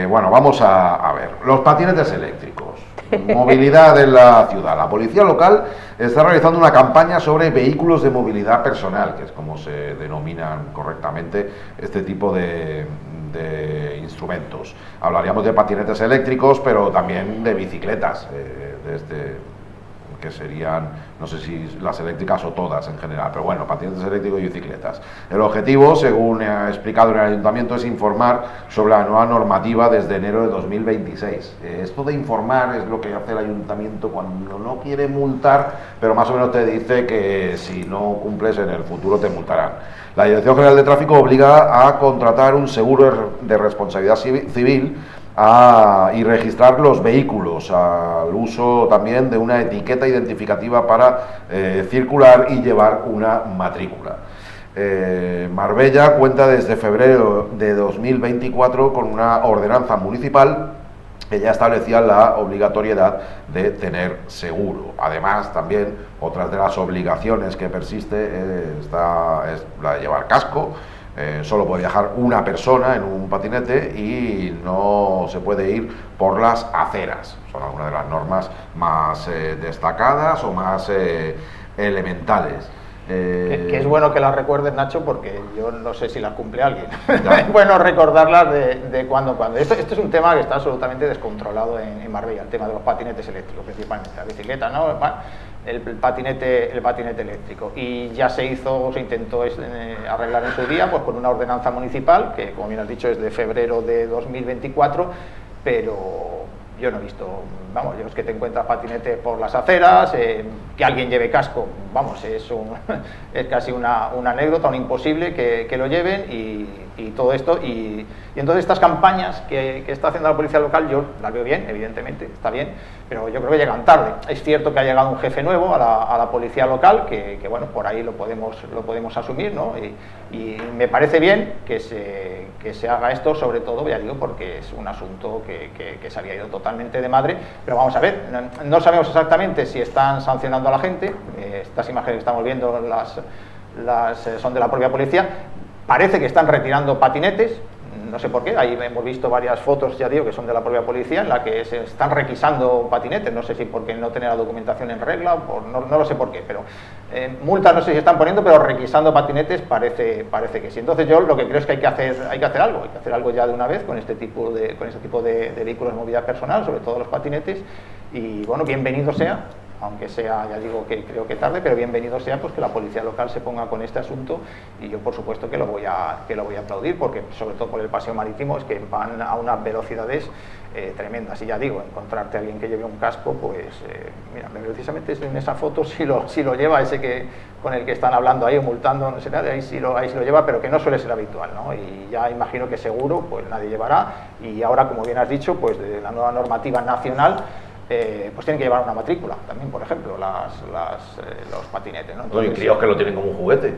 Bueno, vamos a ver, los patinetes eléctricos, movilidad en la ciudad. La policía local está realizando una campaña sobre vehículos de movilidad personal, que es como se denominan correctamente este tipo de instrumentos. Hablaríamos de patinetes eléctricos, pero también de bicicletas, que serían, no sé si las eléctricas o todas en general, pero bueno, patinetes eléctricos y bicicletas. El objetivo, según ha explicado en el Ayuntamiento, es informar sobre la nueva normativa desde enero de 2026. Esto de informar es lo que hace el Ayuntamiento cuando no quiere multar, pero más o menos te dice que si no cumples en el futuro te multarán. La Dirección General de Tráfico obliga a contratar un seguro de responsabilidad civil y registrar los vehículos, al uso también de una etiqueta identificativa para circular y llevar una matrícula. Marbella cuenta desde febrero de 2024 con una ordenanza municipal que ya establecía la obligatoriedad de tener seguro. Además, también otras de las obligaciones que persiste es la de llevar casco. Solo puede viajar una persona en un patinete y no se puede ir por las aceras. Son algunas de las normas más destacadas o más elementales. Que es bueno que las recuerdes, Nacho, porque yo no sé si las cumple alguien. Es bueno recordarlas de cuando. Esto es un tema que está absolutamente descontrolado en Marbella, el tema de los patinetes eléctricos, principalmente, la bicicleta, ¿no? El patinete eléctrico. Y ya se intentó arreglar en su día, pues con una ordenanza municipal, que como bien has dicho es de febrero de 2024, pero yo no he visto, vamos, yo es que te encuentras patinete por las aceras, que alguien lleve casco, vamos, es casi una anécdota, un imposible que lo lleven y todo esto, y entonces estas campañas que está haciendo la policía local, yo las veo bien, evidentemente, está bien, pero yo creo que llegan tarde. Es cierto que ha llegado un jefe nuevo a la policía local, que bueno, por ahí lo podemos asumir, ¿no? Y me parece bien que se haga esto, sobre todo, ya digo, porque es un asunto que se había ido totalmente de madre, pero vamos a ver, no sabemos exactamente si están sancionando a la gente. Estas imágenes que estamos viendo son de la propia policía. Parece que están retirando patinetes, no sé por qué, ahí hemos visto varias fotos, ya digo, que son de la propia policía, en la que se están requisando patinetes, no sé si porque no tener la documentación en regla, no lo sé por qué, pero multas no sé si están poniendo, pero requisando patinetes parece que sí. Entonces yo lo que creo es que hay que hacer algo ya de una vez con este tipo de vehículos de movilidad personal, sobre todo los patinetes, y bueno, bienvenido sea, aunque sea, ya digo que creo que tarde, pero bienvenido sea pues que la policía local se ponga con este asunto, y yo por supuesto que lo voy a aplaudir, porque sobre todo por el paseo marítimo es que van a unas velocidades tremendas, y ya digo, encontrarte a alguien que lleve un casco, pues mira, precisamente en esa foto sí lo lleva, ese con el que están hablando ahí o multando, no sé nada, ahí sí lo lleva, pero que no suele ser habitual, ¿no? Y ya imagino que seguro pues nadie llevará, y ahora, como bien has dicho, pues de la nueva normativa nacional, pues tienen que llevar una matrícula también, por ejemplo, los patinetes, ¿no? Entonces, y críos que lo tienen como un juguete.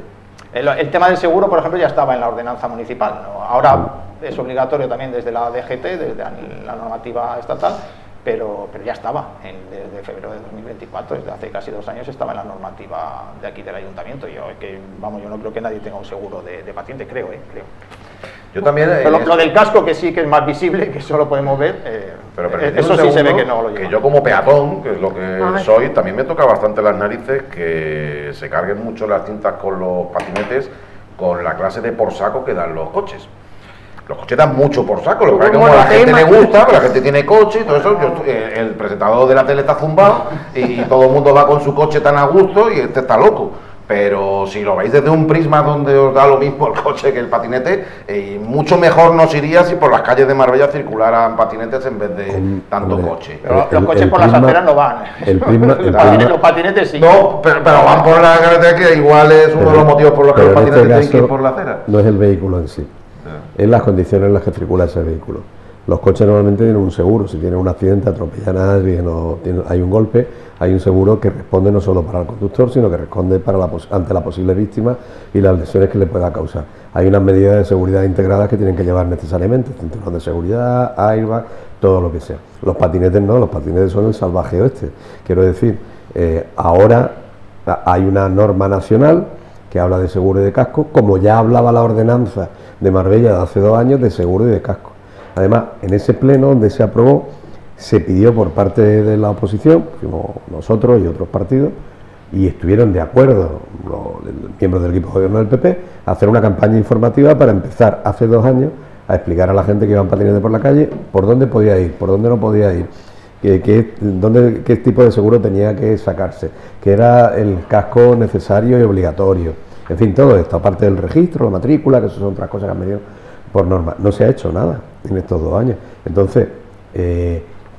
El tema del seguro, por ejemplo, ya estaba en la ordenanza municipal, ¿no? Ahora es obligatorio también desde la DGT, desde la normativa estatal, pero ya estaba, desde febrero de 2024, desde hace casi 2 años estaba en la normativa de aquí del Ayuntamiento. Yo no creo que nadie tenga un seguro de patinete, creo. Yo también. Pero lo del casco, que sí que es más visible, que solo podemos ver, pero eso sí se ve que no lo lleva. Que yo como peatón, que es lo que soy, también me toca bastante las narices que se carguen mucho las cintas con los patinetes con la clase de por saco que dan los coches. Los coches dan mucho por saco, lo que pasa es que como a la gente le gusta, pero la gente tiene coche y todo eso, el presentador de la tele está zumbado y todo el mundo va con su coche tan a gusto y este está loco. Pero si lo veis desde un prisma donde os da lo mismo el coche que el patinete, mucho mejor nos iría si por las calles de Marbella circularan patinetes en vez de tanto coche. Pero los coches por las aceras no van. Los patinetes sí. No, pero van por la carretera, que igual es uno de los motivos por los que los patinetes tienen que ir por la acera. No es el vehículo en sí, es las condiciones en las que circula ese vehículo. Los coches normalmente tienen un seguro, si tienen un accidente, atropellan a alguien o hay un golpe, hay un seguro que responde no solo para el conductor, sino que responde ante la posible víctima y las lesiones que le pueda causar. Hay unas medidas de seguridad integradas que tienen que llevar necesariamente, cinturón de seguridad, airbag, todo lo que sea. Los patinetes no, los patinetes son el salvaje oeste. Quiero decir, ahora hay una norma nacional que habla de seguro y de casco, como ya hablaba la ordenanza de Marbella de hace 2 años de seguro y de casco. Además, en ese pleno donde se aprobó, se pidió por parte de la oposición, fuimos nosotros y otros partidos, y estuvieron de acuerdo los miembros del equipo de gobierno del PP, a hacer una campaña informativa para empezar hace 2 años a explicar a la gente que iba en patinete por la calle por dónde podía ir, por dónde no podía ir, qué tipo de seguro tenía que sacarse, que era el casco necesario y obligatorio, en fin, todo esto, aparte del registro, la matrícula, que eso son otras cosas que han venido por norma. No se ha hecho nada en estos 2 años. Entonces,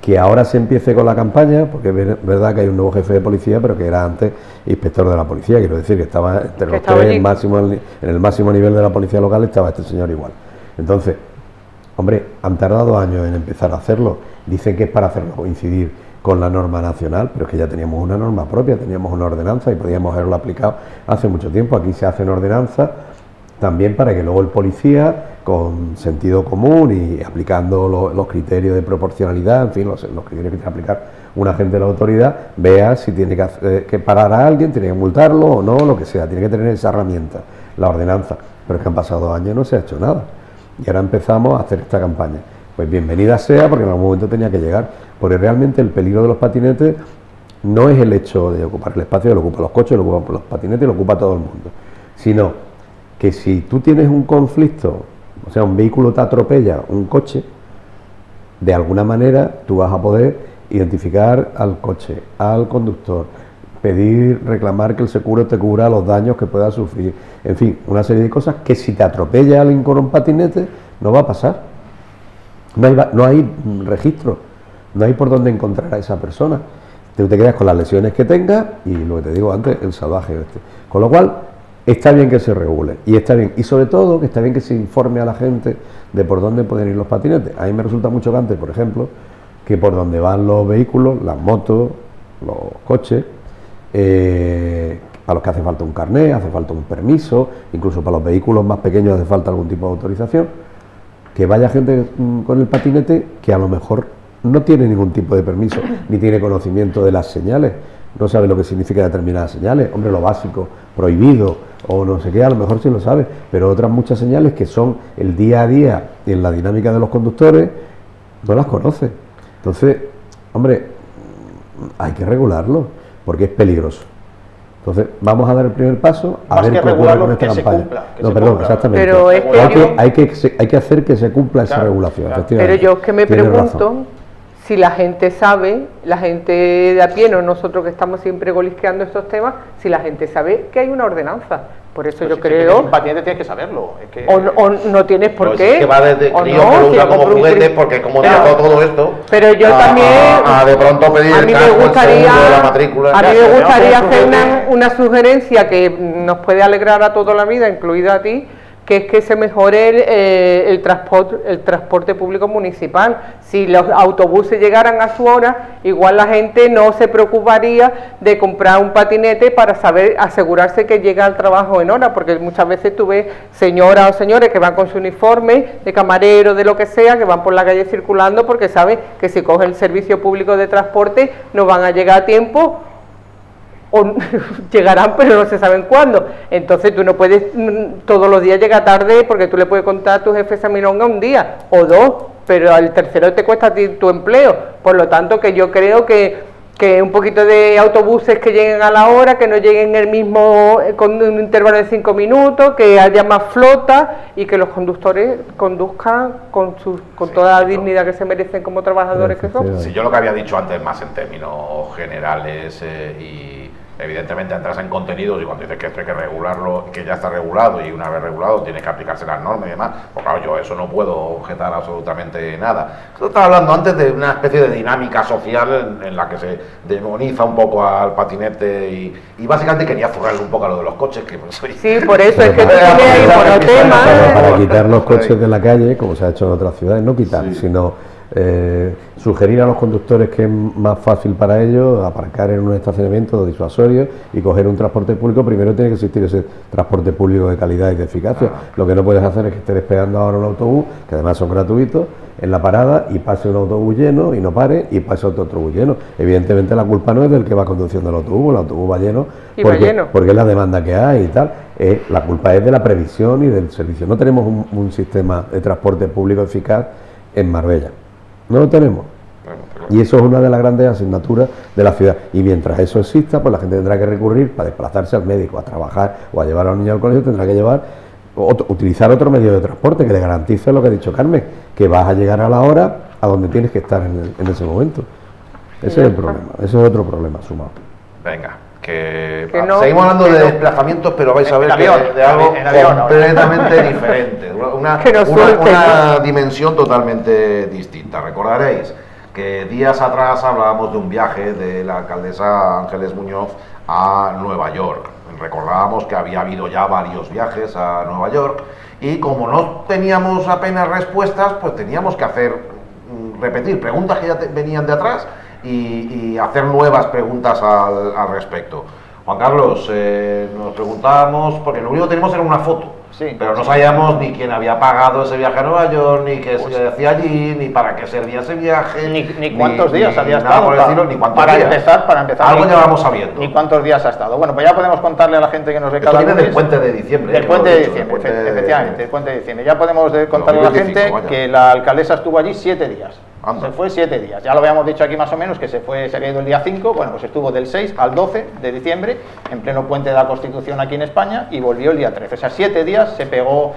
que ahora se empiece con la campaña, porque es verdad que hay un nuevo jefe de policía, pero que era antes inspector de la policía, quiero decir que estaba entre los tres, en el máximo nivel de la policía local estaba este señor igual. Entonces, hombre, han tardado 2 años en empezar a hacerlo, dicen que es para hacerlo coincidir con la norma nacional, pero es que ya teníamos una norma propia, teníamos una ordenanza y podíamos haberlo aplicado hace mucho tiempo. Aquí se hacen ordenanzas también para que luego el policía, con sentido común y aplicando los criterios de proporcionalidad, en fin, los criterios que tiene que aplicar un agente de la autoridad, vea si tiene que parar a alguien, tiene que multarlo o no, lo que sea, tiene que tener esa herramienta, la ordenanza. Pero es que han pasado 2 años y no se ha hecho nada. Y ahora empezamos a hacer esta campaña. Pues bienvenida sea, porque en algún momento tenía que llegar, porque realmente el peligro de los patinetes no es el hecho de ocupar el espacio que lo ocupan los coches, lo ocupan los patinetes y lo ocupa todo el mundo, sino que si tú tienes un conflicto, o sea, un vehículo te atropella un coche, de alguna manera tú vas a poder identificar al coche, al conductor, pedir, reclamar que el seguro te cubra los daños que puedas sufrir, en fin, una serie de cosas que si te atropella alguien con un patinete no va a pasar. No hay registro, no hay por dónde encontrar a esa persona. Tú te quedas con las lesiones que tengas y lo que te digo antes, el salvaje este. Con lo cual, está bien que se regule y está bien, y sobre todo que está bien que se informe a la gente de por dónde pueden ir los patinetes. A mí me resulta muy chocante, por ejemplo, que por donde van los vehículos, las motos, los coches, a los que hace falta un carné, hace falta un permiso, incluso para los vehículos más pequeños hace falta algún tipo de autorización, que vaya gente con el patinete que a lo mejor no tiene ningún tipo de permiso, ni tiene conocimiento de las señales, no sabe lo que significa determinadas señales, hombre, lo básico, prohibido, o no sé qué, a lo mejor sí lo sabe, pero otras muchas señales que son el día a día en la dinámica de los conductores, no las conoce. Entonces, hombre, hay que regularlo, porque es peligroso. Entonces, vamos a dar el primer paso a ver qué ocurre con esta campaña. Exactamente. Pero es que hay que hacer que se cumpla esa regulación. Pero yo es que me pregunto si la gente sabe, la gente de a pie, no nosotros que estamos siempre golisqueando estos temas, si la gente sabe que hay una ordenanza. Por eso yo creo... Si un patinete tienes que saberlo. Es que, o no tienes por qué. Es que va desde crío que lo usa como juguete, porque como trajo todo esto... Pero yo también... de pronto pedir el casco, la matrícula... A mí me gustaría hacer una sugerencia que nos puede alegrar a toda la vida, incluida a ti, que es que se mejore el transporte público municipal. Si los autobuses llegaran a su hora, igual la gente no se preocuparía de comprar un patinete para asegurarse que llega al trabajo en hora, porque muchas veces tú ves señoras o señores que van con su uniforme de camarero, de lo que sea, que van por la calle circulando porque saben que si cogen el servicio público de transporte no van a llegar a tiempo, o llegarán pero no se saben cuándo. Entonces tú no puedes todos los días llegar tarde, porque tú le puedes contar a tu jefe esa milonga un día o 2, pero al tercero te cuesta a ti tu empleo. Por lo tanto, que yo creo que un poquito de autobuses que lleguen a la hora, que no lleguen el mismo con un intervalo de 5 minutos, que haya más flota y que los conductores conduzcan con toda la dignidad que se merecen como trabajadores que son. Sí, yo lo que había dicho antes más en términos generales y evidentemente entras en contenidos y cuando dices que esto hay que regularlo, que ya está regulado y una vez regulado tienes que aplicarse las normas y demás, pues claro, yo eso no puedo objetar absolutamente nada. Yo estaba hablando antes de una especie de dinámica social en la que se demoniza un poco al patinete y básicamente quería zurrarle un poco a lo de los coches, que pues, sí, por eso es que tú tienes ahí por tema. Para quitar los coches de la calle, como se ha hecho en otras ciudades, no quitar, sino sugerir a los conductores que es más fácil para ellos aparcar en un estacionamiento disuasorio y coger un transporte público. Primero tiene que existir ese transporte público de calidad y de eficacia. Lo que no puedes hacer es que estés esperando ahora un autobús, que además son gratuitos, en la parada y pase un autobús lleno y no pare y pase otro autobús lleno. Evidentemente la culpa no es del que va conduciendo el autobús va lleno porque es la demanda que hay y tal. La culpa es de la previsión y del servicio. No tenemos un sistema de transporte público eficaz en Marbella. No lo tenemos. Y eso es una de las grandes asignaturas de la ciudad. Y mientras eso exista, pues la gente tendrá que recurrir para desplazarse al médico, a trabajar o a llevar a los niños al colegio, tendrá que utilizar otro medio de transporte que le garantice lo que ha dicho Carmen, que vas a llegar a la hora a donde tienes que estar en ese momento. Ese es el problema, ese es otro problema sumado. Venga, que no, seguimos hablando que de no. desplazamientos, pero vais a ver En avión, que de algo en avión, completamente diferente, Que nos suelten, una dimensión totalmente distinta. Recordaréis que días atrás hablábamos de un viaje de la alcaldesa Ángeles Muñoz a Nueva York. Recordábamos que había habido ya varios viajes a Nueva York y como no teníamos apenas respuestas, pues teníamos que repetir preguntas que ya venían de atrás y hacer nuevas preguntas al respecto. Juan Carlos, nos preguntábamos, porque lo único que tenemos era una foto, Sí, pero no sí. sabíamos ni quién había pagado ese viaje a Nueva York, ni qué Pues se hacía allí, ni para qué servía ese viaje, Ni cuántos días había nada estado. por el estilo, ni cuántos para días. empezar, Algo ni- ya vamos sabiendo. Ni cuántos días ha estado. Bueno, pues ya podemos contarle a la gente que nos ve Esto cada viene del lunes. puente de diciembre. Del que puente lo he de dicho, diciembre, del puente de- efectivamente, el puente de diciembre. Ya podemos contarle a la 2025, gente vaya. que la alcaldesa estuvo allí 7 días. Anda. Se fue 7 días. Ya lo habíamos dicho aquí más o menos, que se había ido el día 5, bueno, pues estuvo del 6 al 12 de diciembre, en pleno puente de la Constitución aquí en España, y volvió el día 13. O sea, 7 días se pegó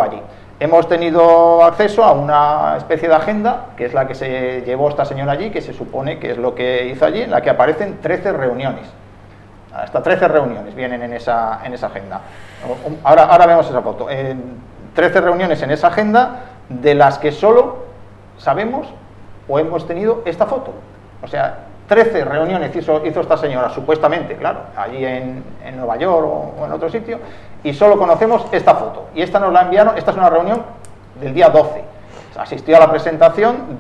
allí. Hemos tenido acceso a una especie de agenda, que es la que se llevó esta señora allí, que se supone que es lo que hizo allí, en la que aparecen 13 reuniones. Hasta 13 reuniones vienen en esa agenda. Ahora vemos esa foto. 13 reuniones en esa agenda, de las que solo sabemos o hemos tenido esta foto. O sea, 13 reuniones hizo esta señora, supuestamente, claro, allí en Nueva York o en otro sitio, y solo conocemos esta foto. Y esta nos la enviaron, esta es una reunión del día 12. O sea, asistió a la presentación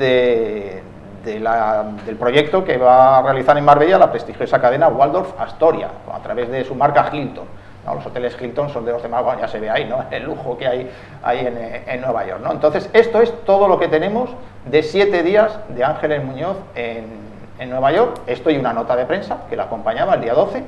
del proyecto que va a realizar en Marbella la prestigiosa cadena Waldorf Astoria, a través de su marca Hilton. No, los hoteles Hilton son de los demás, bueno, ya se ve ahí, ¿no? El lujo que hay ahí en Nueva York, ¿no? Entonces, esto es todo lo que tenemos de 7 días de Ángeles Muñoz en Nueva York. Esto y una nota de prensa que la acompañaba el día 12.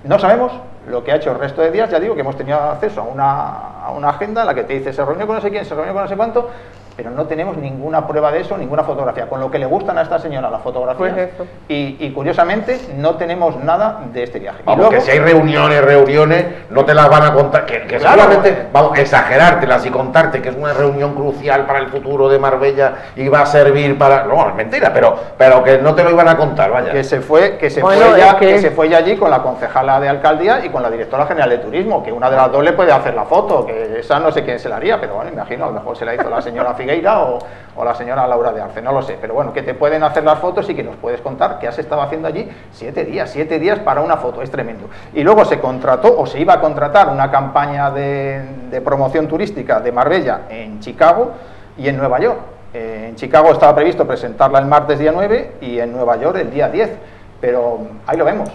No sabemos lo que ha hecho el resto de días, ya digo que hemos tenido acceso a una agenda en la que te dice se reunió con no sé quién, se reunió con no sé cuánto, pero no tenemos ninguna prueba de eso, ninguna fotografía. Con lo que le gustan a esta señora las fotografías, Pues eso. y curiosamente no tenemos nada de este viaje. Vamos, y luego, que si hay reuniones, no te las van a contar, que Claro. seguramente, vamos, exagerártelas y contarte que es una reunión crucial para el futuro de Marbella y va a servir para... No, es mentira, pero que no te lo iban a contar, vaya. que se fue Bueno, ya, es que- que se fue ya allí con la concejala de alcaldía y con la directora general de turismo, que una de las dos le puede hacer la foto, que esa no sé quién se la haría, pero bueno, imagino, a lo mejor se la hizo la señora Figueira o la señora Laura de Arce, no lo sé, pero bueno, que te pueden hacer las fotos y que nos puedes contar qué has estado haciendo allí 7 días para una foto, es tremendo. Y luego se contrató o se iba a contratar una campaña de promoción turística de Marbella en Chicago y en Nueva York. En Chicago estaba previsto presentarla el martes día 9 y en Nueva York el día 10, pero ahí lo vemos.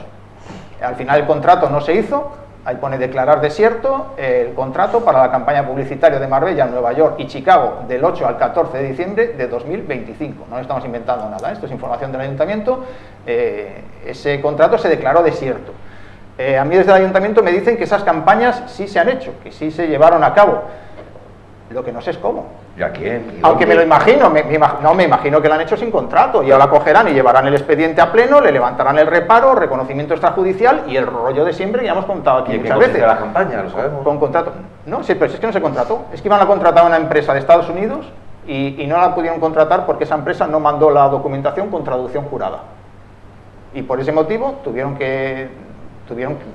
Al final el contrato no se hizo, ahí pone declarar desierto el contrato para la campaña publicitaria de Marbella, Nueva York y Chicago del 8 al 14 de diciembre de 2025. No estamos inventando nada, esto es información del ayuntamiento. Ese contrato se declaró desierto. A mí desde el ayuntamiento me dicen que esas campañas sí se han hecho, que sí se llevaron a cabo. Lo que no sé es cómo. ¿Y a quién? ¿Y Aunque dónde? me lo imagino, me imagino que lo han hecho sin contrato y ahora cogerán y llevarán el expediente a pleno, le levantarán el reparo, reconocimiento extrajudicial y el rollo de siempre que ya hemos contado aquí ¿Y en qué muchas veces. consiste la campaña? ¿Lo sabemos? Con contrato. No, sí, pero es que no se contrató. Es que iban a contratar a una empresa de Estados Unidos y no la pudieron contratar porque esa empresa no mandó la documentación con traducción jurada. Y por ese motivo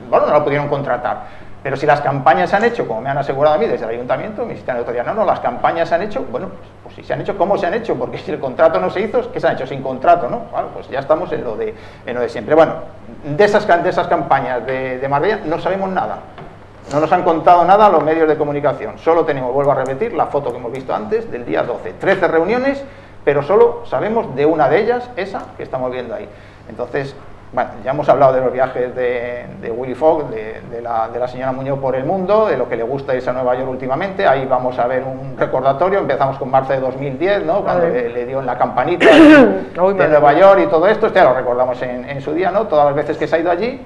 bueno, no la pudieron contratar. Pero si las campañas se han hecho, como me han asegurado a mí desde el ayuntamiento, me insistían el otro día, no, las campañas se han hecho, bueno, pues si se han hecho, ¿cómo se han hecho? Porque si el contrato no se hizo, ¿qué se han hecho? Sin contrato, ¿no? Bueno, pues ya estamos en lo de siempre. Bueno, de esas campañas de Marbella no sabemos nada. No nos han contado nada los medios de comunicación. Solo tenemos, vuelvo a repetir, la foto que hemos visto antes del día 12. 13 reuniones, pero solo sabemos de una de ellas, esa que estamos viendo ahí. Entonces, bueno, ya hemos hablado de los viajes de Willy Fogg, de la señora Muñoz por el mundo, de lo que le gusta irse a Nueva York últimamente. Ahí vamos a ver un recordatorio. Empezamos con marzo de 2010, ¿no? Cuando le dio en la campanita de Nueva York y todo esto. Ya lo recordamos en su día, ¿no? Todas las veces que se ha ido allí.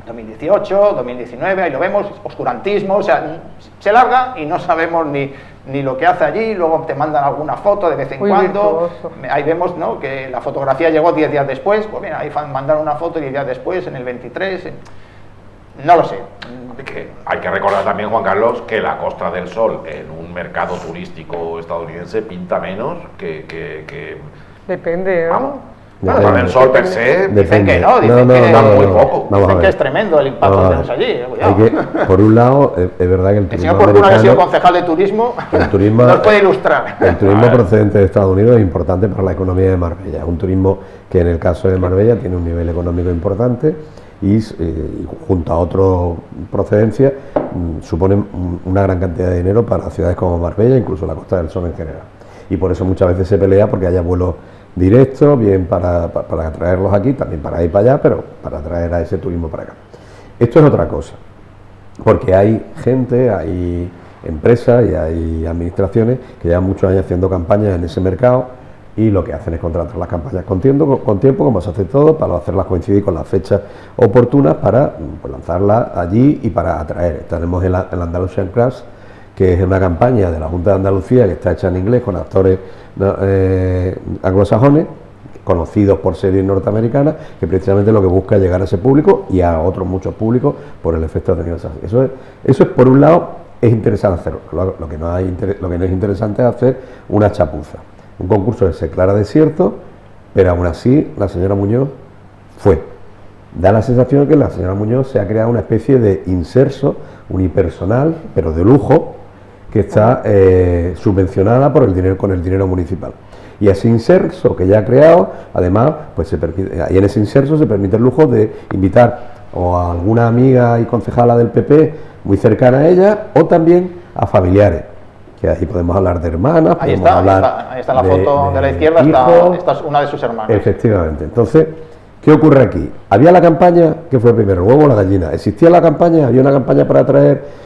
2018, 2019, ahí lo vemos, oscurantismo, o sea, se larga y no sabemos ni lo que hace allí. Luego te mandan alguna foto de vez en cuando. Virtuoso. Ahí vemos, ¿no?, que la fotografía llegó 10 días después. Pues mira, ahí mandaron una foto 10 días después, en el 23. No lo sé. Que hay que recordar también, Juan Carlos, que la Costa del Sol en un mercado turístico estadounidense pinta menos que Depende, ¿no? vamos, Bueno, Con el sol per se, dicen que no, dicen que da muy poco. Dicen que es tremendo el impacto que tenemos allí. Hay que, por un lado, es verdad que el El turismo señor Portuna, que ha sido americano, concejal de turismo, el turismo, nos puede ilustrar. el turismo procedente de Estados Unidos es importante para la economía de Marbella. Es un turismo que en el caso de Marbella tiene un nivel económico importante y junto a otras procedencias suponen una gran cantidad de dinero para ciudades como Marbella, incluso la Costa del Sol en general. Y por eso muchas veces se pelea porque haya vuelos directos, bien para traerlos aquí, también para ir para allá, pero para traer a ese turismo para acá. Esto es otra cosa, porque hay gente, hay empresas y hay administraciones que llevan muchos años haciendo campañas en ese mercado y lo que hacen es contratar las campañas con tiempo, como se hace todo, para hacerlas coincidir con las fechas oportunas para lanzarlas allí y para atraer. Tenemos el Andalusian Crash, que es una campaña de la Junta de Andalucía que está hecha en inglés con actores anglosajones, conocidos por series norteamericanas, que precisamente lo que busca es llegar a ese público y a otros muchos públicos por el efecto de eso es por un lado, es interesante hacerlo. Lo que no es interesante es hacer una chapuza. Un concurso que se declara desierto, pero aún así la señora Muñoz fue. Da la sensación de que la señora Muñoz se ha creado una especie de inserso unipersonal, pero de lujo, que está subvencionada con el dinero municipal. Y ese inserso que ya ha creado, además, pues y en ese inserso se permite el lujo de invitar o a alguna amiga y concejala del PP muy cercana a ella, o también a familiares, que ahí podemos hablar de hermanas, Ahí podemos hablar ahí está la foto de la izquierda, esta es una de sus hermanas. Efectivamente. Entonces, ¿qué ocurre aquí? Había la campaña, ¿qué fue primero, el huevo o la gallina? ¿Existía la campaña? ¿Había una campaña para atraer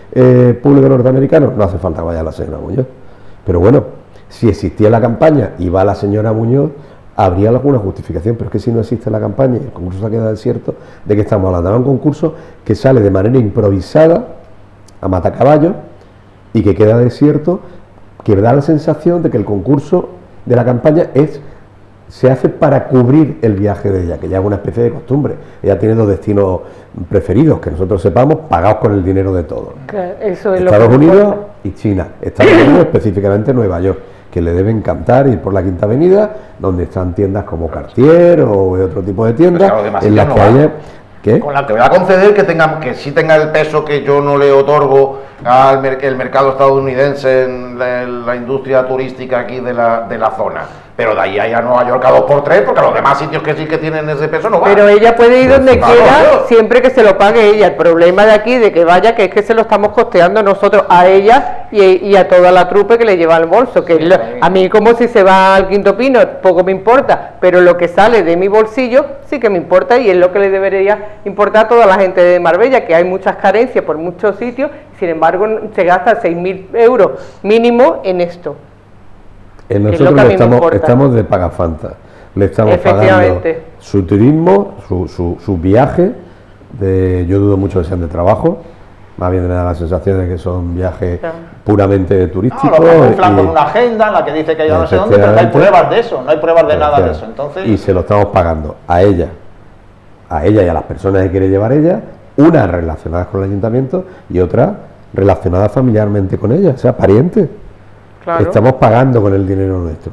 público norteamericano? No hace falta que vaya la señora Muñoz. Pero bueno, si existía la campaña y va la señora Muñoz, habría alguna justificación, pero es que si no existe la campaña y el concurso se queda desierto, ¿de qué estamos hablando? Es un concurso que sale de manera improvisada, a matacaballo, y que queda desierto, que da la sensación de que el concurso de la campaña se hace para cubrir el viaje de ella, que ya es una especie de costumbre. Ella tiene 2 destinos preferidos, que nosotros sepamos, pagados con el dinero de todos. Eso es Estados Unidos y China. Estados Unidos, específicamente Nueva York, que le debe encantar ir por la Quinta Avenida, donde están tiendas como Cartier o otro tipo de tiendas, en las que haya... ¿Qué? Con la que voy a conceder que sí tenga el peso que yo no le otorgo al mercado estadounidense en la industria turística aquí de la zona. Pero de ahí a Nueva York a 2x3, porque a los demás sitios que sí que tienen ese peso no van. Pero ella puede ir donde Claro, quiera, claro. siempre que se lo pague ella. El problema de aquí, de que vaya, que es que se lo estamos costeando nosotros a ella y a toda la trupe que le lleva al bolso. Que a mí, como si se va al Quinto Pino, poco me importa, pero lo que sale de mi bolsillo sí que me importa, y es lo que le debería importar a toda la gente de Marbella, que hay muchas carencias por muchos sitios, sin embargo se gasta 6.000 euros mínimo en esto. Nosotros estamos de pagafanta, le estamos pagando su turismo, su viaje, yo dudo mucho que sean de trabajo, más bien me da la sensación de que son viajes puramente turísticos. No, lo camuflan con una agenda en la que dice que ya no sé dónde, pero no hay pruebas de eso, no hay pruebas de nada de eso. Entonces... Y se lo estamos pagando a ella y a las personas que quiere llevar ella, unas relacionadas con el ayuntamiento y otras relacionadas familiarmente con ella, o sea, parientes. Claro. Estamos pagando con el dinero nuestro,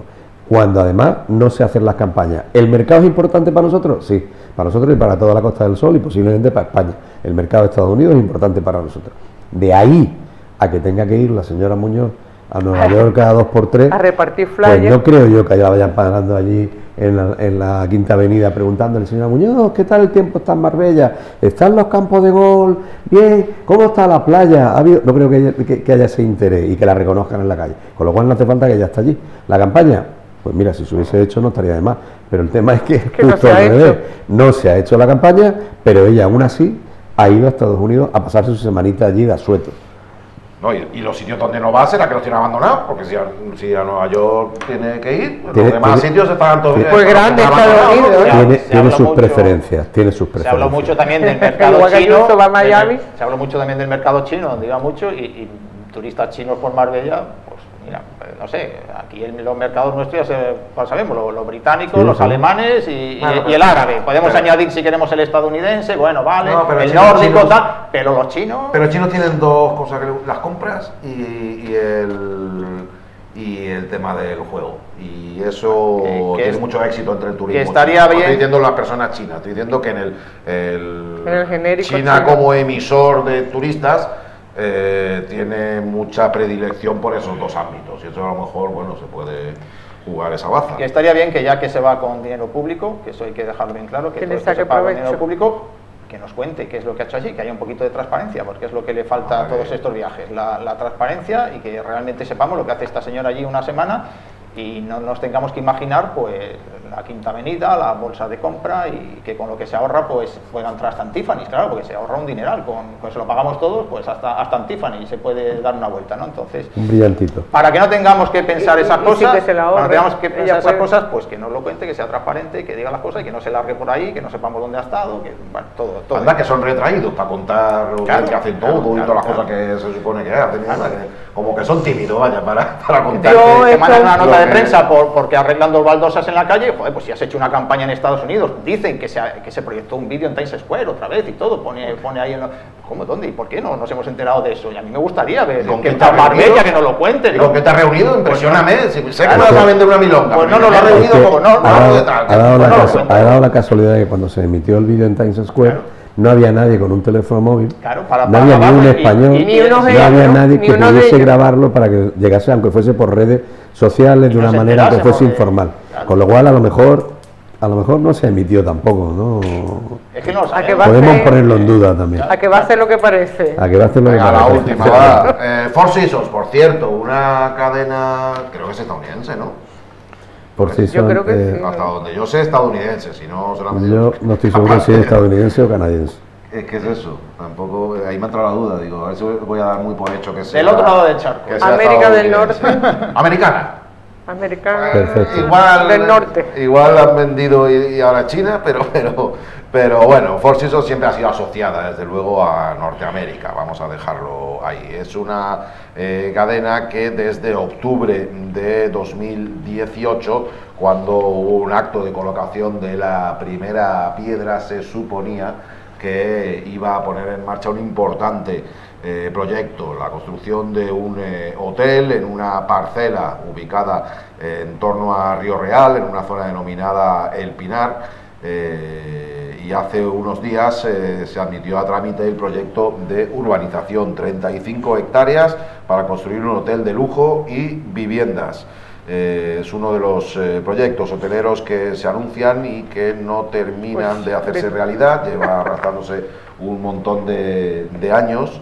cuando además no se hacen las campañas. ¿El mercado es importante para nosotros? Sí, para nosotros y para toda la Costa del Sol y posiblemente para España. El mercado de Estados Unidos es importante para nosotros. De ahí a que tenga que ir la señora Muñoz a Nueva York cada 2x3, a repartir flyers. Pues no creo yo que la vayan pagando allí en la Quinta Avenida preguntándole, señora Muñoz, ¿qué tal el tiempo está en Marbella? ¿Están los campos de golf? Bien, ¿cómo está la playa? No creo que haya ese interés y que la reconozcan en la calle, con lo cual no hace falta que ella esté allí. La campaña, pues mira, si se hubiese hecho no estaría de más, pero el tema es que justo al revés, no se ha hecho la campaña, pero ella aún así ha ido a Estados Unidos a pasarse su semanita allí de asueto. No, y los sitios donde no va será que los tiene abandonados, porque si a Nueva York tiene que ir, los demás sitios están todos bien. Pues grande Estados Unidos. Tiene sus preferencias, Se habló mucho también del mercado chino. Va a Miami. Se habló mucho también del mercado chino, donde iba mucho, y turistas chinos por Marbella, pues mira, no sé, aquí en los mercados nuestros ya sabemos, los británicos, los alemanes y el árabe. Podemos añadir si queremos el estadounidense, bueno, vale, el nórdico, tal, pero los chinos... Pero los chinos tienen dos cosas, las compras y el tema del juego. Y eso tiene mucho éxito entre el turismo. Que estaría bien. No estoy diciendo las personas chinas, estoy diciendo que en el genérico China chino, como emisor de turistas tiene mucha predilección por esos dos ámbitos. Y eso a lo mejor, bueno, se puede jugar esa baza. Que estaría bien que ya que se va con dinero público, que eso hay que dejarlo bien claro, que Que todo le esto se saque paga con provecho. dinero público, que nos cuente qué es lo que ha hecho allí, que haya un poquito de transparencia, porque es lo que le falta a todos estos viajes, la transparencia, y que realmente sepamos lo que hace esta señora allí una semana y no nos tengamos que imaginar pues la Quinta Avenida, la bolsa de compra, y que con lo que se ahorra pues pueda entrar hasta en Tiffany's, claro, porque se ahorra un dineral, con se lo pagamos todos, pues hasta en Tiffany se puede dar una vuelta, ¿no? Entonces, Un brillantito. para que no tengamos que pensar esas y cosas, sí que se la para que no ahorre, tengamos que ella pensar esas puede. cosas, pues que nos lo cuente, que sea transparente, que diga las cosas y que no se largue por ahí, que no sepamos dónde ha estado, que bueno, todo. Anda, que son retraídos para contar lo Claro, que hacen claro, todo y claro, todas las claro. cosas que se supone que hacen. Como que son tímidos, vaya, para contar. Yo Te mandan una esto- nota de lo que- prensa porque arreglan dos baldosas en la calle, joder, pues si has hecho una campaña en Estados Unidos, dicen que se proyectó un vídeo en Times Square otra vez y todo, pone ahí ¿cómo, dónde y por qué no nos hemos enterado de eso? Y a mí me gustaría ver ¿Con que quién te has Marbella, reunido? que nos lo cuente, ¿Y ¿no? con qué te has reunido? Impresióname. Si sé que Claro, me vas a que- vender una milonga. Pues no nos lo ha primero. reunido, Es que como no, ha no, dado- de tal, ha dado no la lo casu- cuenta. ha dado la casualidad de que cuando se emitió el vídeo en Times Square Claro. no había nadie con un teléfono móvil, Claro, no había ni grabarlo un y- español, y- Ni unos no ellos, había ¿no? nadie Ni que uno de pudiese ellos. grabarlo para que llegase, aunque fuese por redes sociales, de Y una nos manera que enterásemos fuese de- informal. Claro. Con lo cual, a lo mejor no se emitió tampoco, ¿no? Es que no lo ¿A qué sabemos. va? Podemos ser- ponerlo en duda también. A que va a ser lo que parece. A que va a hacer lo que Venga, la parece. última, va. Four Seasons, por cierto, una cadena, creo que es estadounidense, ¿no? Por si Yo son, creo que sí. Hasta donde yo sé, estadounidense, si no se la han metido. yo no estoy seguro si es estadounidense o canadiense. Es que es eso, tampoco, ahí me ha entrado la duda, digo, a ver si voy a dar muy por hecho que sea. Del otro lado del charco. que sea América del estadounidense. Americana. Americano Perfecto. Igual, del norte. igual han vendido y ahora China, pero bueno, Four Seasons siempre ha sido asociada desde luego a Norteamérica, vamos a dejarlo ahí. Es una cadena que desde octubre de 2018, cuando hubo un acto de colocación de la primera piedra, se suponía que iba a poner en marcha un importante proyecto, la construcción de un hotel en una parcela ubicada en torno a Río Real, en una zona denominada El Pinar, y hace unos días se admitió a trámite el proyecto de urbanización, 35 hectáreas para construir un hotel de lujo y viviendas. Es uno de los proyectos hoteleros que se anuncian y que no terminan Pues, de hacerse realidad, lleva arrastrándose un montón de años.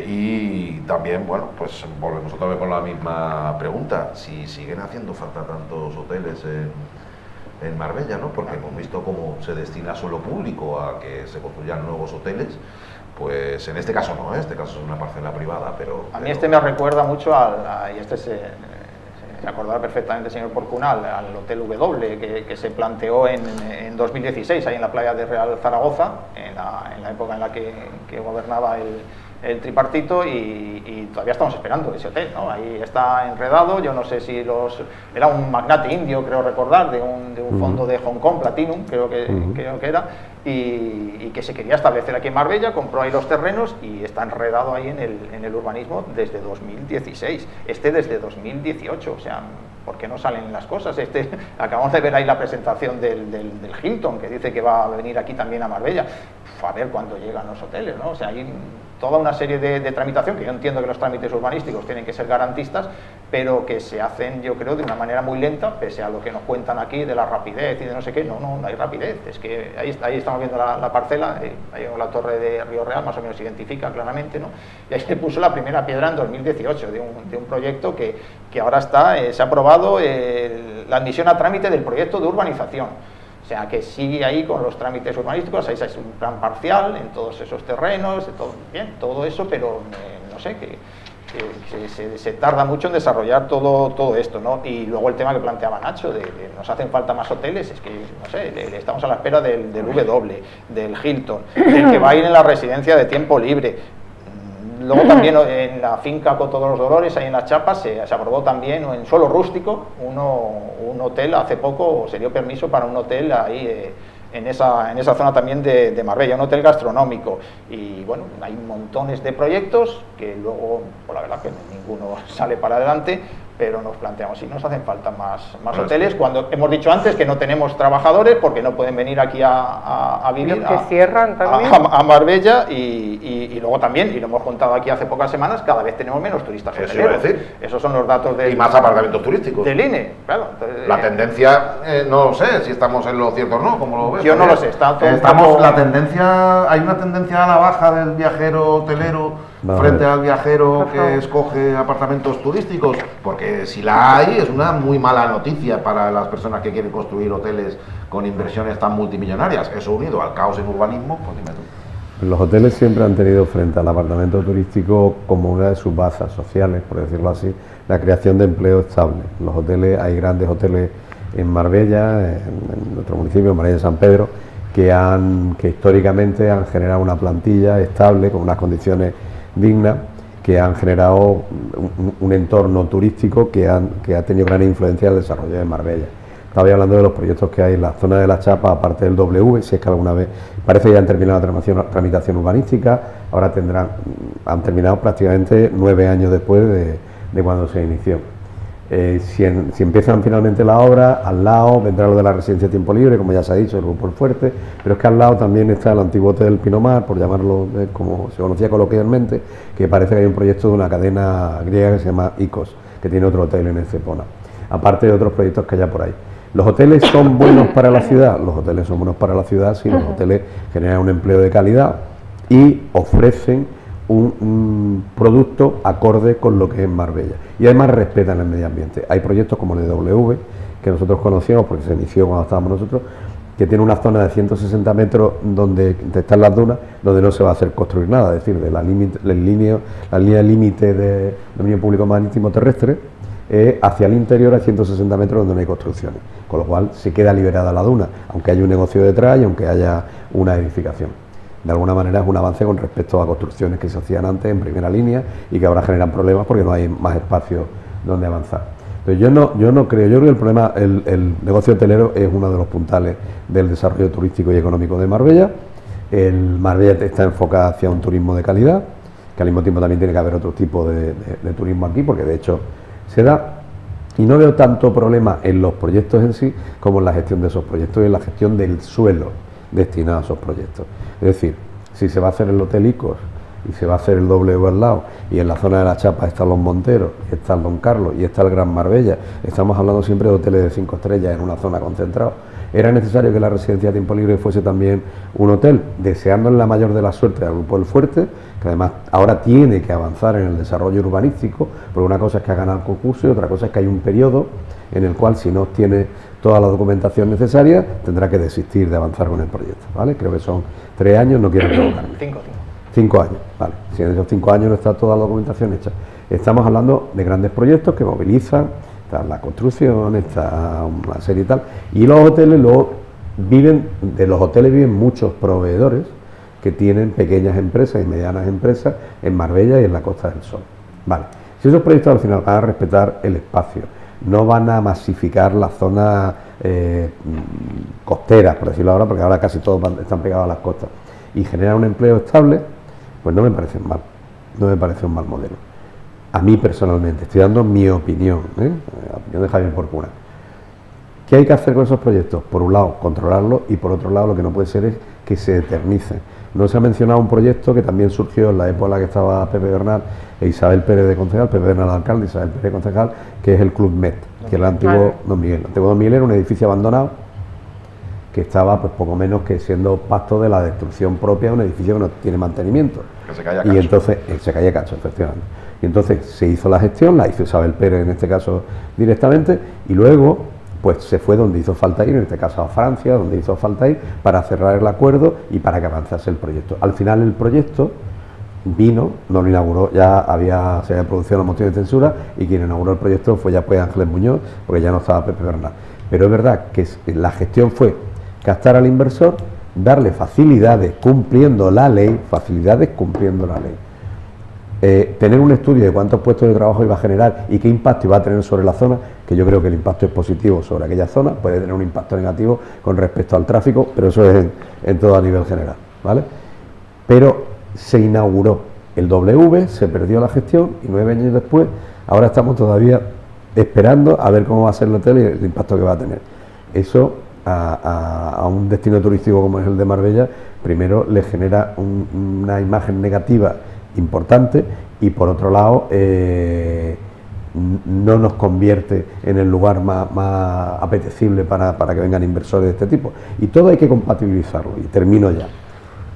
Y también, bueno, pues volvemos otra vez con la misma pregunta, si siguen haciendo falta tantos hoteles en Marbella, ¿no? Porque hemos visto cómo se destina suelo público a que se construyan nuevos hoteles, pues en este caso no, este caso es una parcela privada, pero... A mí este me recuerda mucho y este se acordará perfectamente el señor Porcunal, al Hotel W que se planteó en 2016 ahí en la playa de Real Zaragoza, en la época en la que gobernaba el tripartito, y todavía estamos esperando ese hotel, ¿no? Ahí está enredado, yo no sé si era un magnate indio, creo recordar, de un fondo de Hong Kong, Platinum, creo que era, y que se quería establecer aquí en Marbella, compró ahí los terrenos y está enredado ahí en el urbanismo desde 2016, desde 2018, o sea, ¿por qué no salen las cosas? Acabamos de ver ahí la presentación del Hilton, que dice que va a venir aquí también a Marbella. A ver cuándo llegan los hoteles, ¿no? O sea, hay toda una serie de tramitación, que yo entiendo que los trámites urbanísticos tienen que ser garantistas, pero que se hacen, yo creo, de una manera muy lenta, pese a lo que nos cuentan aquí de la rapidez y de no sé qué. No hay rapidez. Es que ahí estamos viendo la parcela, ahí la torre de Río Real, más o menos se identifica claramente, ¿no? Y ahí se puso la primera piedra en 2018 de un proyecto que ahora se ha aprobado la admisión a trámite del proyecto de urbanización. O sea, que sigue ahí con los trámites urbanísticos, ahí es un plan parcial en todos esos terrenos, todo eso, pero no sé, que se tarda mucho en desarrollar todo esto, ¿no? Y luego el tema que planteaba Nacho, de nos hacen falta más hoteles, es que, no sé, estamos a la espera del W, del Hilton, del que va a ir en la residencia de tiempo libre. Luego también en la finca Coto de los Dolores, ahí en Las Chapas, se aprobó también en suelo rústico un hotel, hace poco se dio permiso para un hotel ahí en esa zona también de Marbella, un hotel gastronómico. Y bueno, hay montones de proyectos que luego, por la verdad que ninguno sale para adelante, pero nos planteamos si nos hacen falta más hoteles, cuando hemos dicho antes que no tenemos trabajadores porque no pueden venir aquí a vivir Los que cierran también. a Marbella y luego también, y lo hemos contado aquí hace pocas semanas, cada vez tenemos menos turistas Eso iba a hoteleros. decir. Esos son los datos Y más apartamentos turísticos. del INE, claro. Entonces, La tendencia, no lo sé si estamos en lo cierto o no, como lo ves. Yo no lo sé, está todo un Estamos, poco- la tendencia, hay una tendencia a la baja del viajero hotelero Vale. frente al viajero Ajá. que escoge apartamentos turísticos, porque si la hay es una muy mala noticia para las personas que quieren construir hoteles con inversiones tan multimillonarias. Eso unido al caos en urbanismo, pues dime tú. Los hoteles siempre han tenido frente al apartamento turístico como una de sus bases sociales, por decirlo así, la creación de empleo estable. Los hoteles, hay grandes hoteles en Marbella, en nuestro municipio, en Marbella de San Pedro, que históricamente han generado una plantilla estable, con unas condiciones dignas, que han generado un entorno turístico que ha tenido gran influencia en el desarrollo de Marbella. Estaba hablando de los proyectos que hay en la zona de la Chapa, aparte del W, si es que alguna vez, parece que ya han terminado la tramitación urbanística, ahora han terminado prácticamente 9 años después de cuando se inició. Si empiezan finalmente la obra, al lado vendrá lo de la residencia de tiempo libre, como ya se ha dicho, el Grupo El Fuerte, pero es que al lado también está el antiguo Hotel Pinomar, por llamarlo como se conocía coloquialmente, que parece que hay un proyecto de una cadena griega que se llama ICOS, que tiene otro hotel en Estepona, aparte de otros proyectos que haya por ahí. ¿Los hoteles son buenos para la ciudad? Los hoteles son buenos para la ciudad si los hoteles generan un empleo de calidad y ofrecen un producto acorde con lo que es Marbella. Y además respetan el medio ambiente. Hay proyectos como el de W, que nosotros conocíamos porque se inició cuando estábamos nosotros, que tiene una zona de 160 metros donde están las dunas, donde no se va a hacer construir nada, es decir, de la línea límite de dominio público marítimo terrestre hacia el interior a 160 metros donde no hay construcciones, con lo cual se queda liberada la duna, aunque haya un negocio detrás y aunque haya una edificación. De alguna manera es un avance con respecto a construcciones que se hacían antes en primera línea y que ahora generan problemas porque no hay más espacio donde avanzar. Entonces yo no creo, yo creo que el problema, el negocio hotelero es uno de los puntales del desarrollo turístico y económico de Marbella. Marbella está enfocada hacia un turismo de calidad, que al mismo tiempo también tiene que haber otro tipo de turismo aquí, porque de hecho se da, y no veo tanto problema en los proyectos en sí como en la gestión de esos proyectos y en la gestión del suelo destinado a esos proyectos. Es decir, si se va a hacer el Hotel Icos y se va a hacer el W al lado, y en la zona de la Chapa están los Monteros, y está el Don Carlos y está el Gran Marbella, estamos hablando siempre de hoteles de 5 estrellas en una zona concentrada. ¿Era necesario que la residencia de tiempo libre fuese también un hotel? Deseándole la mayor de la suerte al Grupo El Fuerte, que además ahora tiene que avanzar en el desarrollo urbanístico, porque una cosa es que ha ganado el concurso y otra cosa es que hay un periodo en el cual, si no tiene toda la documentación necesaria, tendrá que desistir de avanzar con el proyecto, ¿vale? Creo que son 3 años, no quiero equivocarme. 5 años, vale. Si en esos 5 años no está toda la documentación hecha. Estamos hablando de grandes proyectos que movilizan, está la construcción, está una serie y tal, y los hoteles luego de los hoteles viven muchos proveedores que tienen pequeñas empresas y medianas empresas en Marbella y en la Costa del Sol. Vale. Si esos proyectos al final van a respetar el espacio, no van a masificar la zona costera, por decirlo ahora, porque ahora casi todos están pegados a las costas, y generan un empleo estable, pues no me parece mal, no me parece un mal modelo. A mí personalmente, estoy dando mi opinión, la opinión de Javier Porcuna. ¿Qué hay que hacer con esos proyectos? Por un lado, controlarlos, y por otro lado, lo que no puede ser es que se eternicen. No se ha mencionado un proyecto que también surgió en la época en la que estaba Pepe Bernal e Isabel Pérez de concejal, Pepe Bernal alcalde, Isabel Pérez de concejal, que es el Club Med, que es el antiguo Don Miguel. El antiguo Don Miguel era un edificio abandonado que estaba pues poco menos que siendo pasto de la destrucción propia de un edificio que no tiene mantenimiento. Que se caía y cacho. entonces se caía cacho, efectivamente. Y entonces se hizo la gestión, la hizo Isabel Pérez en este caso directamente, y luego pues se fue donde hizo falta ir, en este caso a Francia, donde hizo falta ir, para cerrar el acuerdo y para que avanzase el proyecto. Al final el proyecto vino, no lo inauguró, se había producido la moción de censura, y quien inauguró el proyecto fue ya pues Ángeles Muñoz, porque ya no estaba Pepe Bernal. Pero es verdad que la gestión fue captar al inversor, darle facilidades cumpliendo la ley, tener un estudio de cuántos puestos de trabajo iba a generar y qué impacto iba a tener sobre la zona, que yo creo que el impacto es positivo sobre aquella zona, puede tener un impacto negativo con respecto al tráfico, pero eso es en todo a nivel general, ¿vale? Pero se inauguró el W, se perdió la gestión y 9 años después, ahora estamos todavía esperando a ver cómo va a ser el hotel y el impacto que va a tener. Eso a un destino turístico como es el de Marbella, primero le genera una imagen negativa importante y por otro lado no nos convierte en el lugar más apetecible para que vengan inversores de este tipo. Y todo hay que compatibilizarlo. Y termino ya.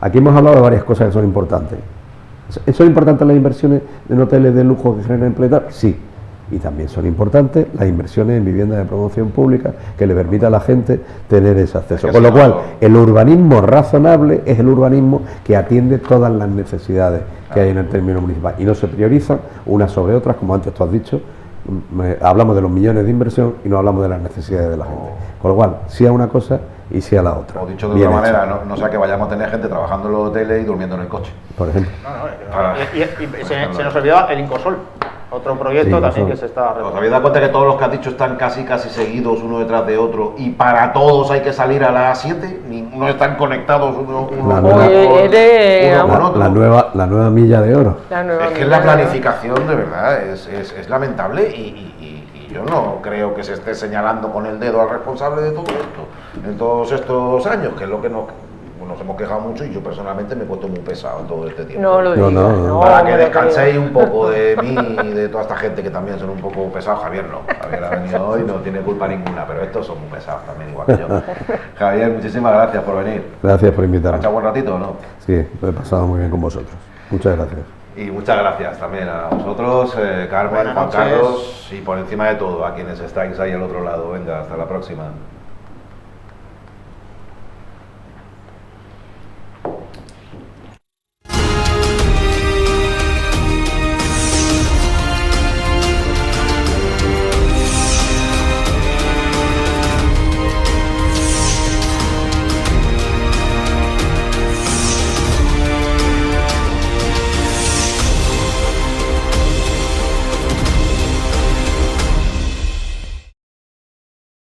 Aquí hemos hablado de varias cosas que son importantes. ¿Son importantes las inversiones en hoteles de lujo que generan empleo? Sí. Y también son importantes las inversiones en viviendas de promoción pública que le permita a la gente tener ese acceso. Con lo cual, el urbanismo razonable es el urbanismo que atiende todas las necesidades que hay en el término municipal y no se priorizan unas sobre otras, como antes tú has dicho. Hablamos de los millones de inversión y no hablamos de las necesidades de la gente. Con lo cual, sí a una cosa y sí a la otra. O dicho de otra manera, no sea que vayamos a tener gente trabajando en los hoteles y durmiendo en el coche. Por ejemplo. Y se nos olvidaba el Incosol. Otro proyecto también que se está... ¿Os habéis dado cuenta que todos los que has dicho están casi seguidos uno detrás de otro y para todos hay que salir a las 7? No están conectados uno con otro. La nueva milla de oro. Es que la planificación de verdad es lamentable y yo no creo que se esté señalando con el dedo al responsable de todo esto en todos estos años, que es lo que nos hemos quejado mucho y yo personalmente me he puesto muy pesado en todo este tiempo. No lo digas, no, para que descanséis un poco de mí y de toda esta gente que también son un poco pesados. Javier no, Javier ha venido hoy, no tiene culpa ninguna, pero estos son muy pesados también, igual que yo. Javier, muchísimas gracias por venir. Gracias por invitarme. ¿Has echado buen ratito o no? Sí, lo he pasado muy bien con vosotros. Muchas gracias. Y muchas gracias también a vosotros, Carmen, Juan Carlos y por encima de todo a quienes estáis ahí al otro lado. Venga, hasta la próxima.